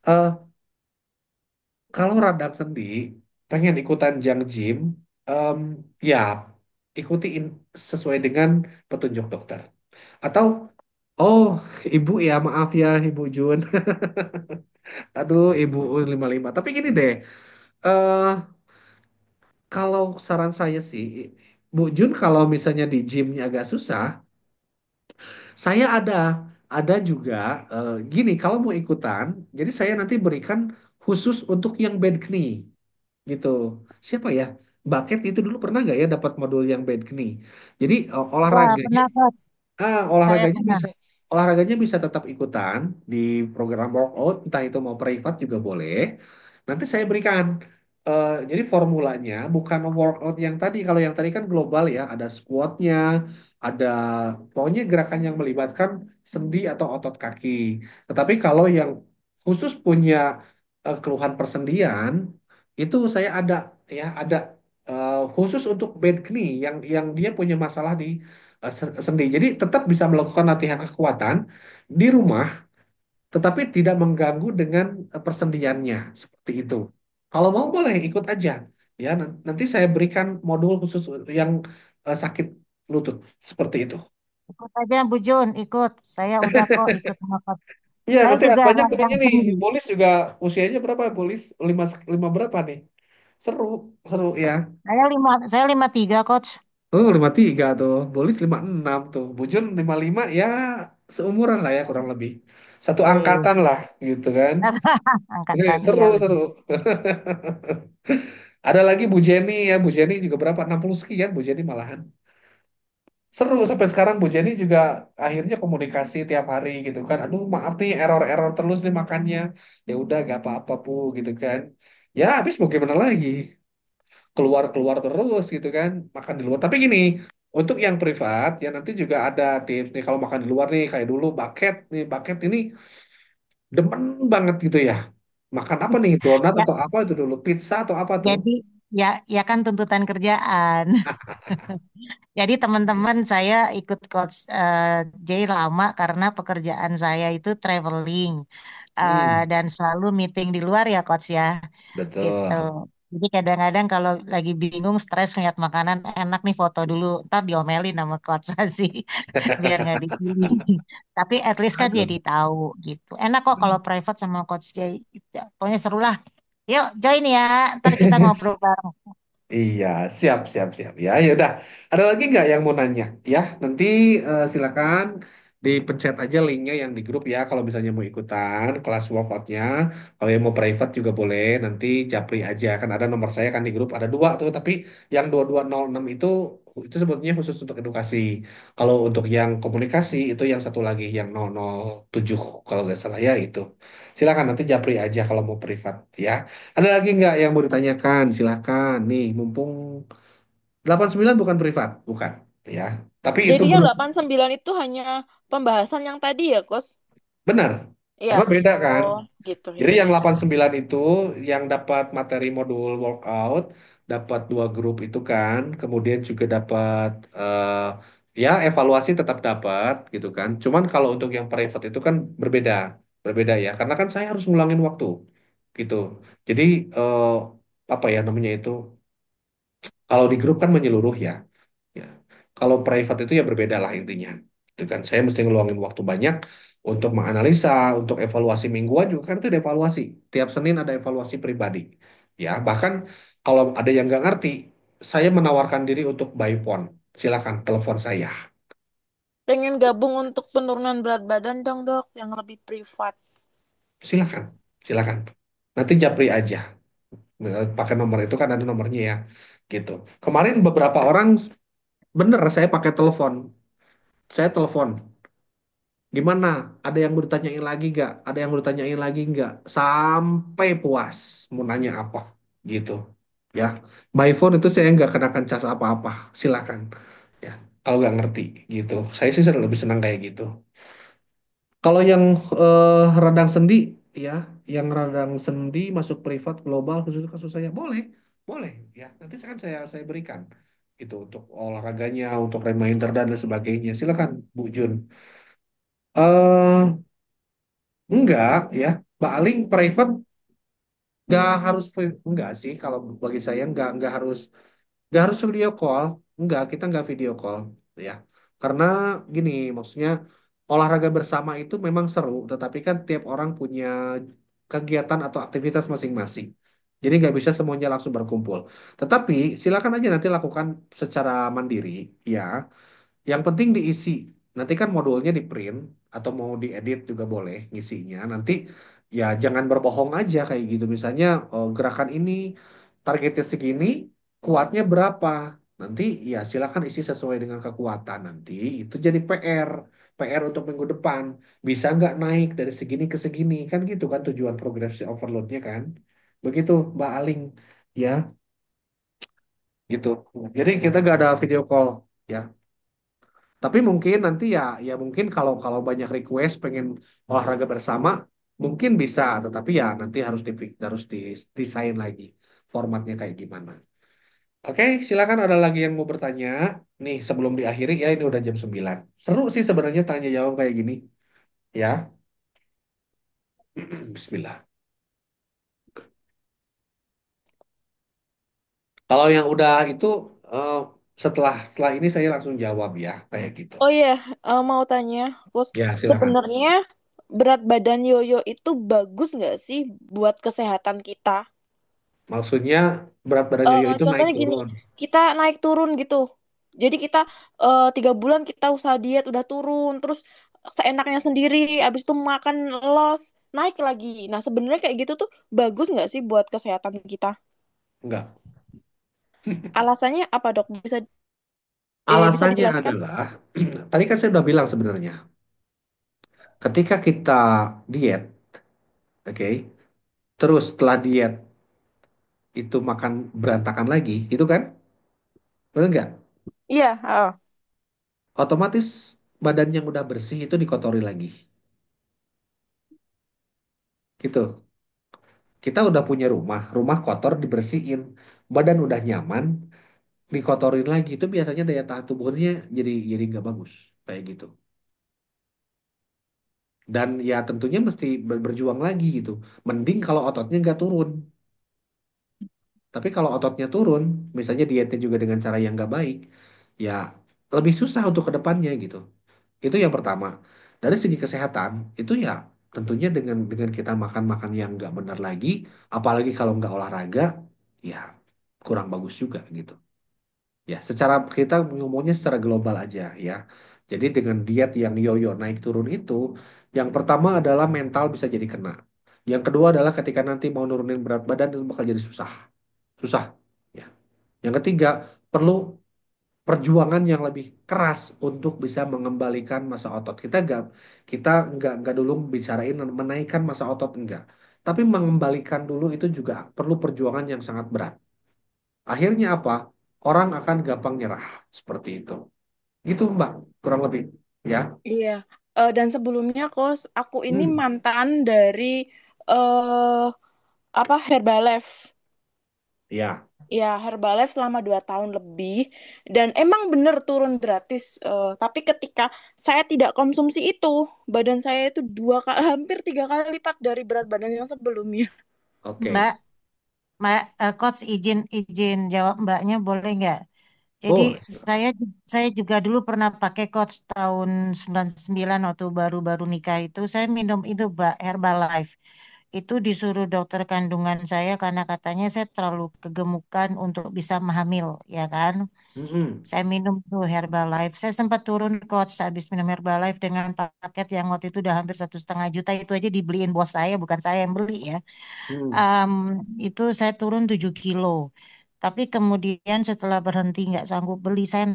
Eh, Kalau radang sendi, pengen ikutan jang gym, em, ya ikuti sesuai dengan petunjuk dokter. Atau Oh, ibu ya, maaf ya, Ibu Jun. Aduh, Ibu 55. Tapi gini deh, eh kalau saran saya sih, Bu Jun kalau misalnya di gymnya agak susah, saya ada juga gini, kalau mau ikutan, jadi saya nanti berikan khusus untuk yang bad knee gitu. Siapa ya? Bucket itu dulu pernah nggak ya dapat modul yang bad knee? Jadi Wah, olahraganya pernah coach. Saya olahraganya pernah. bisa tetap ikutan di program workout, entah itu mau privat juga boleh. Nanti saya berikan. Jadi formulanya bukan workout yang tadi. Kalau yang tadi kan global ya, ada squatnya, ada pokoknya gerakan yang melibatkan sendi atau otot kaki. Tetapi kalau yang khusus punya keluhan persendian, itu saya ada khusus untuk bad knee yang dia punya masalah di sendi. Jadi tetap bisa melakukan latihan kekuatan di rumah, tetapi tidak mengganggu dengan persendiannya seperti itu. Kalau mau boleh ikut aja, ya. Nanti saya berikan modul khusus yang sakit lutut seperti itu. Ikut aja Bu Jun, ikut. Saya udah kok ikut sama coach. Iya, Saya nanti juga banyak radang temannya nih. sendi. Bolis juga usianya berapa? Bolis lima lima berapa nih? Seru, seru ya. Saya 53 coach. Oh, 53 tuh. Bolis 56 tuh. Bujun 55 ya seumuran lah ya kurang lebih. Satu angkatan Wis. lah gitu kan. Angkatan Seru, iya seru. benar. Ada lagi Bu Jenny ya. Bu Jenny juga berapa? 60 sekian Bu Jenny malahan. Seru sampai sekarang Bu Jenny juga akhirnya komunikasi tiap hari gitu kan. Aduh maaf nih error-error terus nih makannya. Ya udah gak apa-apa Bu gitu kan. Ya habis mau gimana lagi? Keluar-keluar terus gitu kan, makan di luar. Tapi gini, untuk yang privat ya nanti juga ada tips nih kalau makan di luar nih kayak dulu bucket ini demen banget gitu ya. Makan apa nih? Donat Ya, atau apa itu dulu? Pizza atau apa tuh? jadi ya ya kan tuntutan kerjaan. Jadi teman-teman saya ikut coach Jay lama karena pekerjaan saya itu traveling Hmm, dan selalu meeting di luar ya coach ya. Gitu. betul. Jadi kadang-kadang kalau lagi bingung, stres ngeliat makanan enak nih foto dulu, ntar diomelin sama coach sih, biar nggak dipilih. Tapi at least kan jadi Aduh. tahu gitu. Enak kok kalau private sama coach Jay. Pokoknya seru lah. Yuk join ya, ntar kita ngobrol bareng. Iya, siap, siap, siap. Ya, ya udah. Ada lagi nggak yang mau nanya? Ya, nanti silakan dipencet aja linknya yang di grup ya. Kalau misalnya mau ikutan kelas workoutnya, kalau yang mau private juga boleh. Nanti japri aja. Kan ada nomor saya kan di grup ada dua tuh. Tapi yang 2206 itu sebetulnya khusus untuk edukasi. Kalau untuk yang komunikasi itu yang satu lagi yang 007 kalau nggak salah ya itu. Silakan nanti japri aja kalau mau privat ya. Ada lagi nggak yang mau ditanyakan? Silakan. Nih, mumpung 89 bukan privat, bukan, ya. Tapi itu Jadi yang grup 89 itu hanya pembahasan yang tadi ya, Kos? benar. Iya. Karena beda kan. Oh, gitu. Jadi Iya, yang iya. 89 itu yang dapat materi modul workout, dapat dua grup itu kan, kemudian juga dapat ya evaluasi tetap dapat gitu kan. Cuman kalau untuk yang private itu kan berbeda, berbeda ya. Karena kan saya harus ngulangin waktu gitu. Jadi eh, apa ya namanya itu? Kalau di grup kan menyeluruh ya. Ya. Kalau private itu ya berbeda lah intinya. Itu kan saya mesti ngeluangin waktu banyak untuk menganalisa, untuk evaluasi mingguan juga kan itu ada evaluasi. Tiap Senin ada evaluasi pribadi. Ya, bahkan kalau ada yang nggak ngerti, saya menawarkan diri untuk by phone. Silakan telepon saya. Pengen gabung untuk penurunan berat badan dong, Dok, yang lebih privat. Silakan, silakan. Nanti japri aja. Pakai nomor itu kan ada nomornya ya. Gitu. Kemarin beberapa orang bener saya pakai telepon. Saya telepon. Gimana? Ada yang mau ditanyain lagi nggak? Ada yang mau ditanyain lagi nggak? Sampai puas mau nanya apa gitu. Ya, by phone itu saya nggak kenakan cas apa-apa. Silakan. Ya, kalau nggak ngerti gitu. Saya sih lebih senang kayak gitu. Kalau yang radang sendi, ya, yang radang sendi masuk privat global khusus kasus saya boleh, boleh. Ya, nanti akan saya berikan itu untuk olahraganya, untuk reminder dan lain sebagainya. Silakan, Bu Jun. eh Enggak ya, paling private nggak harus enggak sih kalau bagi saya nggak harus video call, enggak kita nggak video call ya, karena gini maksudnya olahraga bersama itu memang seru, tetapi kan tiap orang punya kegiatan atau aktivitas masing-masing. Jadi nggak bisa semuanya langsung berkumpul. Tetapi silakan aja nanti lakukan secara mandiri, ya. Yang penting diisi. Nanti kan modulnya di print atau mau diedit juga boleh ngisinya. Nanti ya jangan berbohong aja kayak gitu. Misalnya gerakan ini targetnya segini, kuatnya berapa? Nanti ya silakan isi sesuai dengan kekuatan. Nanti itu jadi PR. PR untuk minggu depan. Bisa nggak naik dari segini ke segini? Kan gitu kan tujuan progresif overloadnya kan. Begitu Mbak Aling. Ya, gitu. Jadi kita nggak ada video call. Ya, tapi mungkin nanti ya ya mungkin kalau kalau banyak request pengen olahraga bersama mungkin bisa, tetapi ya nanti harus didesain lagi formatnya kayak gimana. Oke, silakan ada lagi yang mau bertanya. Nih sebelum diakhiri ya ini udah jam 9. Seru sih sebenarnya tanya jawab kayak gini. Ya, Bismillah. Kalau yang udah itu eh, setelah ini saya langsung jawab ya kayak gitu. Oh iya, mau tanya, Kus, Ya, silakan. sebenarnya berat badan yoyo itu bagus nggak sih buat kesehatan kita? Maksudnya berat badan yoyo itu naik Contohnya gini, turun. kita naik turun gitu. Jadi kita 3 bulan kita usaha diet udah turun, terus seenaknya sendiri, abis itu makan los, naik lagi. Nah sebenarnya kayak gitu tuh bagus nggak sih buat kesehatan kita? Enggak. Alasannya apa dok? Bisa Alasannya dijelaskan? adalah, tadi kan saya udah bilang sebenarnya, ketika kita diet, oke, terus setelah diet itu makan berantakan lagi, itu kan, benar nggak? Iya, Otomatis badan yang udah bersih itu dikotori lagi, gitu. Kita udah punya rumah, rumah kotor dibersihin, badan udah nyaman, dikotorin lagi, itu biasanya daya tahan tubuhnya jadi nggak bagus, kayak gitu. Dan ya tentunya mesti berjuang lagi gitu. Mending kalau ototnya nggak turun. Tapi kalau ototnya turun, misalnya dietnya juga dengan cara yang nggak baik, ya lebih susah untuk ke depannya gitu. Itu yang pertama. Dari segi kesehatan, itu ya tentunya dengan kita makan-makan yang nggak benar lagi, apalagi kalau nggak olahraga, ya kurang bagus juga gitu. Ya, secara kita ngomongnya secara global aja ya. Jadi dengan diet yang yoyo naik turun itu, yang pertama adalah mental bisa jadi kena. Yang kedua adalah ketika nanti mau nurunin berat badan itu bakal jadi susah. Susah. Ya. Yang ketiga, perlu perjuangan yang lebih keras untuk bisa mengembalikan masa otot. Kita nggak dulu bicarain menaikkan masa otot enggak. Tapi mengembalikan dulu itu juga perlu perjuangan yang sangat berat. Akhirnya apa? Orang akan gampang nyerah seperti itu. Gitu, Mbak, kurang lebih. Ya. iya. Dan sebelumnya, Kos, aku ini Hmm. mantan dari eh apa Herbalife. Ya. Ya, Herbalife selama 2 tahun lebih. Dan emang bener turun gratis. Tapi ketika saya tidak konsumsi itu, badan saya itu hampir 3 kali lipat dari berat badan yang sebelumnya. Oke. Mbak, Coach izin izin jawab Mbaknya boleh nggak? Jadi Boleh. saya saya juga dulu pernah pakai Coach tahun 99 waktu baru-baru nikah itu saya minum itu Mbak Herbalife. Itu disuruh dokter kandungan saya karena katanya saya terlalu kegemukan untuk bisa hamil, ya kan? Mm-mm. Saya minum tuh Herbalife. Saya sempat turun Coach habis minum Herbalife dengan paket yang waktu itu udah hampir 1,5 juta. Itu aja dibeliin bos saya, bukan saya yang beli ya. Mm. Em, itu saya turun 7 kilo. Tapi kemudian setelah berhenti nggak sanggup beli, saya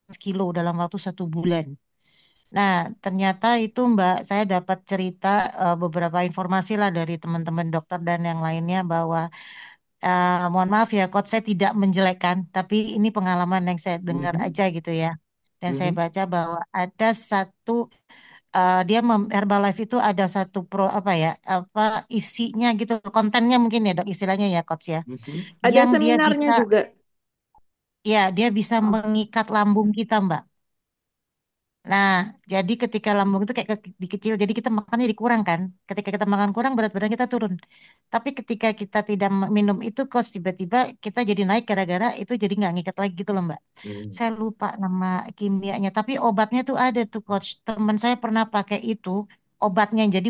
1 kilo dalam waktu 1 bulan. Nah, ternyata itu Mbak, saya dapat cerita beberapa informasi lah dari teman-teman dokter dan yang lainnya bahwa mohon maaf ya, coach saya tidak menjelekkan, tapi ini pengalaman yang saya dengar Mhm. aja gitu ya. Dan saya Mhm. baca bahwa ada satu Herbalife itu ada satu apa ya, apa isinya gitu, kontennya mungkin ya dok istilahnya ya coach ya, Mhm. Ada yang dia seminarnya bisa juga. ya dia bisa mengikat lambung kita Mbak. Nah, jadi ketika lambung itu kayak dikecil, jadi kita makannya dikurang kan. Ketika kita makan kurang, berat badan kita turun. Tapi ketika kita tidak minum itu, coach tiba-tiba kita jadi naik gara-gara itu jadi nggak ngikat lagi gitu loh Mbak. Hmm. Saya lupa nama kimianya, tapi obatnya tuh ada tuh coach. Teman saya pernah pakai itu obatnya, jadi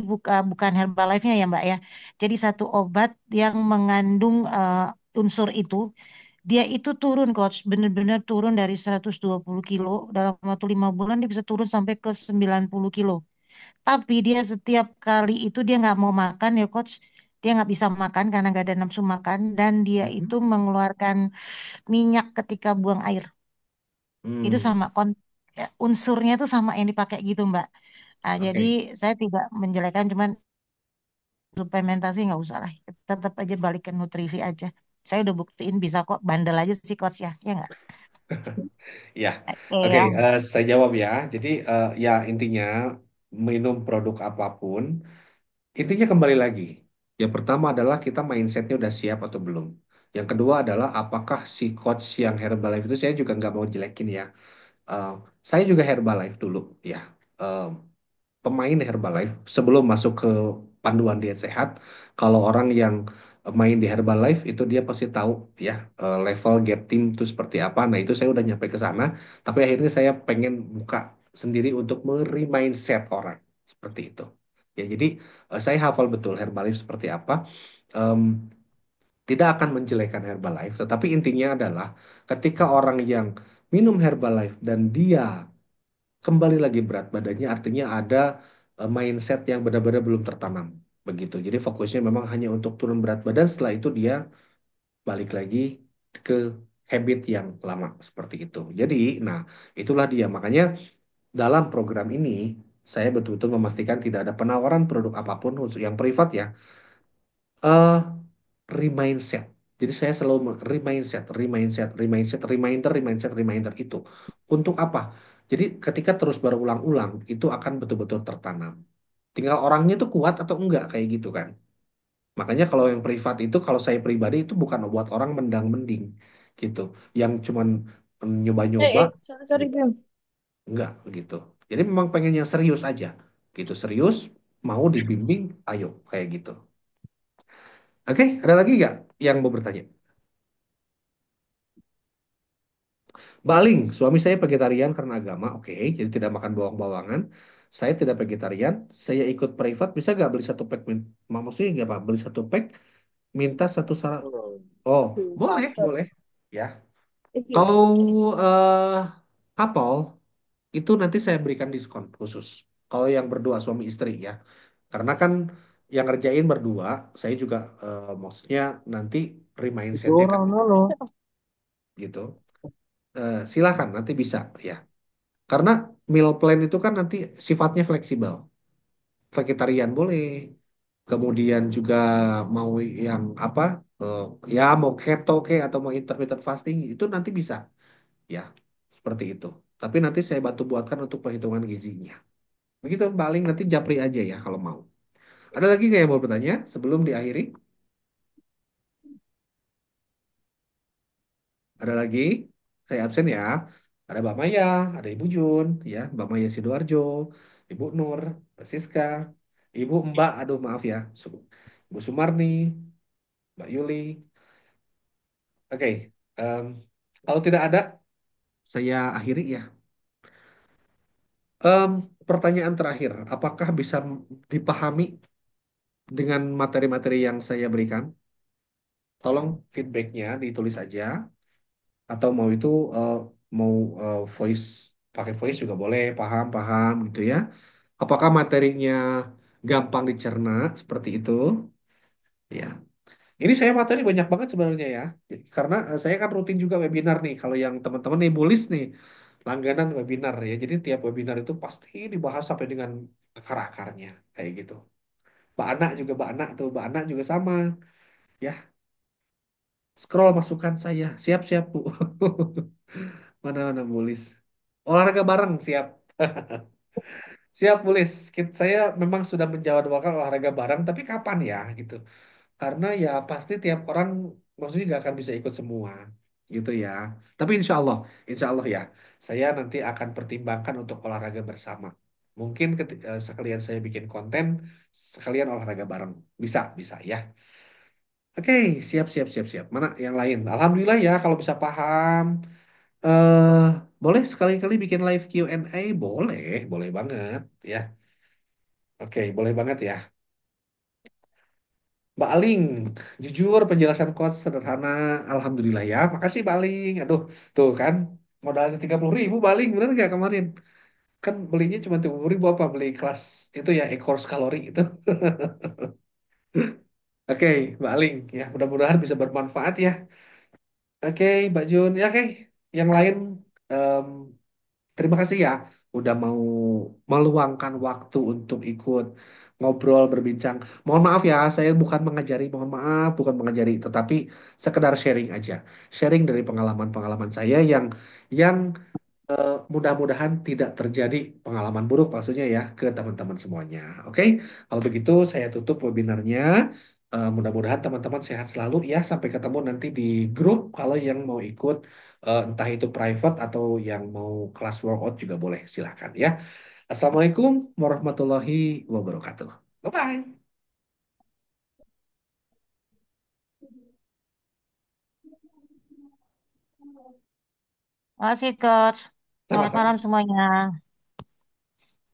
bukan Herbalife-nya ya Mbak ya. Jadi satu obat yang mengandung unsur itu. Dia itu turun coach, bener-bener turun dari 120 kilo. Dalam waktu 5 bulan dia bisa turun sampai ke 90 kilo. Tapi dia setiap kali itu dia nggak mau makan ya coach. Dia nggak bisa makan karena nggak ada nafsu makan. Dan dia itu Mhm. mengeluarkan minyak ketika buang air. Itu Hmm. sama unsurnya itu sama yang dipakai gitu Mbak. Nah, jadi Oke. saya tidak menjelekkan, cuman suplementasi nggak usah lah. Tetap aja balik ke nutrisi aja. Saya udah buktiin bisa kok, bandel aja sih coach ya, ya nggak? Ya, oke, Iya. saya jawab ya. Jadi ya intinya minum produk apapun, intinya kembali lagi. Yang pertama adalah kita mindsetnya udah siap atau belum. Yang kedua adalah apakah si coach yang Herbalife itu saya juga nggak mau jelekin ya. Eh, saya juga Herbalife dulu ya. Eh, Pemain Herbalife sebelum masuk ke panduan diet sehat. Kalau orang yang main di Herbalife itu dia pasti tahu ya level get team itu seperti apa. Nah itu saya udah nyampe ke sana. Tapi akhirnya saya pengen buka sendiri untuk mindset orang seperti itu. Ya jadi saya hafal betul Herbalife seperti apa. Em, Tidak akan menjelekan Herbalife, tetapi intinya adalah ketika orang yang minum Herbalife dan dia kembali lagi berat badannya artinya ada mindset yang benar-benar belum tertanam begitu. Jadi fokusnya memang hanya untuk turun berat badan setelah itu dia balik lagi ke habit yang lama seperti itu. Jadi, nah itulah dia. Makanya dalam program ini saya betul-betul memastikan tidak ada penawaran produk apapun untuk yang privat ya. eh Remindset. Jadi saya selalu remindset, remindset, remindset, reminder, remindset, reminder itu. Untuk apa? Jadi ketika terus berulang-ulang, itu akan betul-betul tertanam. Tinggal orangnya itu kuat atau enggak, kayak gitu kan. Makanya kalau yang privat itu, kalau saya pribadi itu bukan buat orang mendang-mending, gitu. Yang cuman nyoba-nyoba, Sorry, sorry, gitu. Bim. Enggak, gitu. Jadi memang pengen yang serius aja. Gitu, serius, mau dibimbing, ayo, kayak gitu. Oke, ada lagi nggak yang mau bertanya? Baling, suami saya vegetarian karena agama, oke, jadi tidak makan bawang-bawangan. Saya tidak vegetarian, saya ikut privat, bisa nggak beli satu pack? Maksudnya nggak apa? Beli satu pack, minta satu syarat. Oh, boleh, boleh. Ya, kalau eh couple itu nanti saya berikan diskon khusus. Kalau yang berdua suami istri ya, karena kan yang ngerjain berdua, saya juga maksudnya nanti Itu remindsetnya kan orang dulu. gitu. Silakan nanti bisa ya. Karena meal plan itu kan nanti sifatnya fleksibel. Vegetarian boleh. Kemudian juga mau yang apa? eh, Ya mau keto ke atau mau intermittent fasting itu nanti bisa ya. Seperti itu. Tapi nanti saya bantu buatkan untuk perhitungan gizinya. Begitu paling nanti japri aja ya kalau mau. Ada lagi nggak yang mau bertanya sebelum diakhiri? Ada lagi? Saya absen ya. Ada Mbak Maya, ada Ibu Jun, ya, Mbak Maya Sidoarjo, Ibu Nur, Mbak Siska, Ibu Mbak, aduh maaf ya, Ibu Sumarni, Mbak Yuli. Oke, em, kalau tidak ada, saya akhiri ya. Em, Pertanyaan terakhir, apakah bisa dipahami dengan materi-materi yang saya berikan? Tolong feedbacknya ditulis aja, atau mau itu eh, mau voice, pakai voice juga boleh, paham-paham gitu ya. Apakah materinya gampang dicerna seperti itu? Ya, ini saya materi banyak banget sebenarnya ya. Karena saya kan rutin juga webinar nih. Kalau yang teman-teman nih bulis nih, langganan webinar ya. Jadi tiap webinar itu pasti dibahas sampai dengan akar-akarnya kayak gitu. Mbak Ana juga, Mbak Ana tuh, Mbak Ana juga sama. Ya, scroll masukan saya. Siap-siap Bu. Mana-mana bulis. Olahraga bareng siap. Siap bulis. Saya memang sudah menjadwalkan olahraga bareng, tapi kapan ya gitu. Karena ya pasti tiap orang maksudnya nggak akan bisa ikut semua gitu ya. Tapi insya Allah ya, saya nanti akan pertimbangkan untuk olahraga bersama. Mungkin sekalian saya bikin konten, sekalian olahraga bareng. Bisa, bisa ya. Oke, siap, siap, siap, siap. Mana yang lain? Alhamdulillah ya, kalau bisa paham. eh Boleh sekali-kali bikin live Q&A? Boleh, boleh banget ya. Oke, boleh banget ya. Mbak Aling, jujur penjelasan coach sederhana. Alhamdulillah ya. Makasih Mbak Aling. Aduh, tuh kan modalnya 30.000 Mbak Aling. Bener nggak kemarin? Kan belinya cuma 30.000 apa? Beli kelas itu ya, e-course kalori itu. Oke, Mbak Aling. Ya, mudah-mudahan bisa bermanfaat ya. Oke, Mbak Jun. Ya, oke. Yang lain, em, terima kasih ya udah mau meluangkan waktu untuk ikut ngobrol berbincang. Mohon maaf ya, saya bukan mengajari, mohon maaf, bukan mengajari, tetapi sekedar sharing aja. Sharing dari pengalaman-pengalaman saya yang mudah-mudahan tidak terjadi pengalaman buruk maksudnya ya ke teman-teman semuanya. Oke, kalau begitu saya tutup webinarnya. Mudah-mudahan teman-teman sehat selalu ya. Sampai ketemu nanti di grup kalau yang mau ikut entah itu private atau yang mau kelas workout juga boleh silahkan ya. Assalamualaikum warahmatullahi wabarakatuh. Bye-bye. Makasih, Coach. Selamat Sama-sama. malam semuanya.